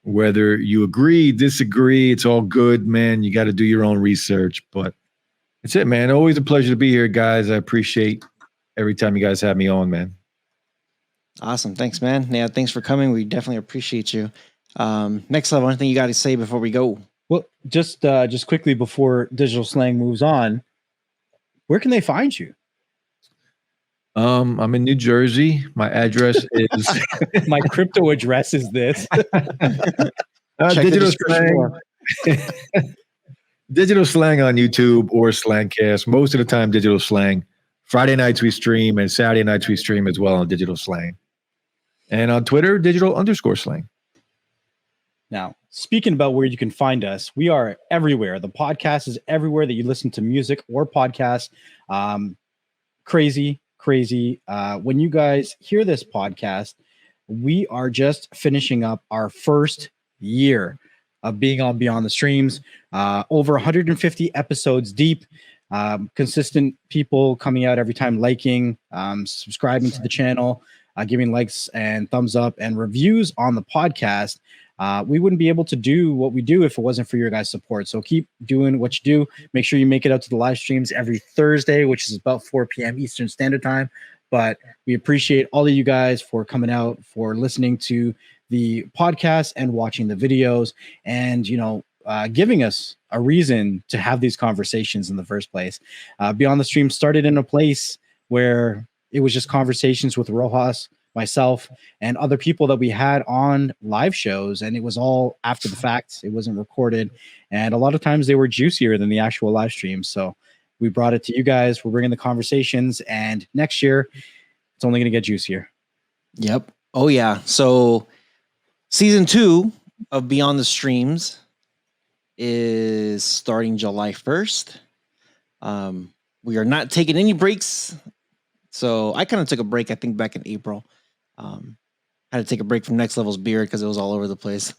Whether you agree, disagree, it's all good, man. You got to do your own research, but that's it, man. Always a pleasure to be here, guys. I appreciate every time you guys have me on, man. Awesome. Thanks, man. Yeah, thanks for coming. We definitely appreciate you. Next Level, anything you got to say before we go? Well, just quickly before Digital Slang moves on, where can they find you? I'm in New Jersey. My address is my crypto address is this. Digital Slang. Digital Slang on YouTube or Slangcast. Most of the time, Digital Slang. Friday nights we stream, and Saturday nights we stream as well on Digital Slang. And on Twitter, digital_slang. Now, speaking about where you can find us, we are everywhere. The podcast is everywhere that you listen to music or podcasts. Crazy. crazy. When you guys hear this podcast, we are just finishing up our first year of being on Beyond the Streams, over 150 episodes deep. Consistent people coming out every time, liking, subscribing to the channel, giving likes and thumbs up and reviews on the podcast. We wouldn't be able to do what we do if it wasn't for your guys' support. So keep doing what you do. Make sure you make it out to the live streams every Thursday, which is about 4 p.m. Eastern Standard Time. But we appreciate all of you guys for coming out, for listening to the podcast and watching the videos, and giving us a reason to have these conversations in the first place. Beyond the Stream started in a place where it was just conversations with Rohas, myself, and other people that we had on live shows, and it was all after the fact. It wasn't recorded, and a lot of times they were juicier than the actual live streams. So we brought it to you guys. We're bringing the conversations, and next year it's only going to get juicier. Yep. Oh yeah. So season 2 of Beyond the Streams is starting July 1st. We are not taking any breaks. So I kind of took a break, I think, back in April. Had to take a break from Next Level's beard because it was all over the place.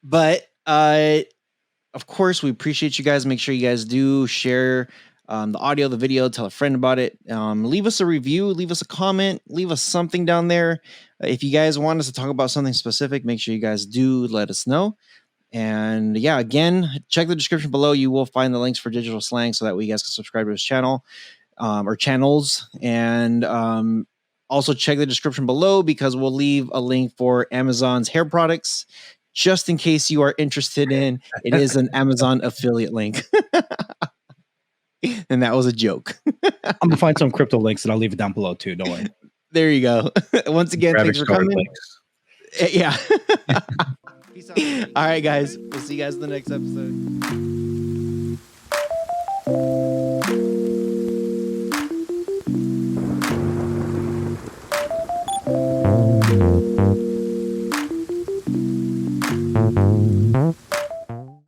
But of course, we appreciate you guys. Make sure you guys do share the audio, the video, tell a friend about it. Leave us a review, leave us a comment, leave us something down there. If you guys want us to talk about something specific, make sure you guys do let us know. And yeah, again, check the description below. You will find the links for Digital Slang so that way you guys can subscribe to his channel or channels. And also check the description below because we'll leave a link for Amazon's hair products just in case you are interested in. It is an Amazon affiliate link. And that was a joke. I'm going to find some crypto links and I'll leave it down below too. Don't worry. There you go. Once again, thanks for coming. Links. Yeah. Peace out. All right, guys. We'll see you guys in the next episode.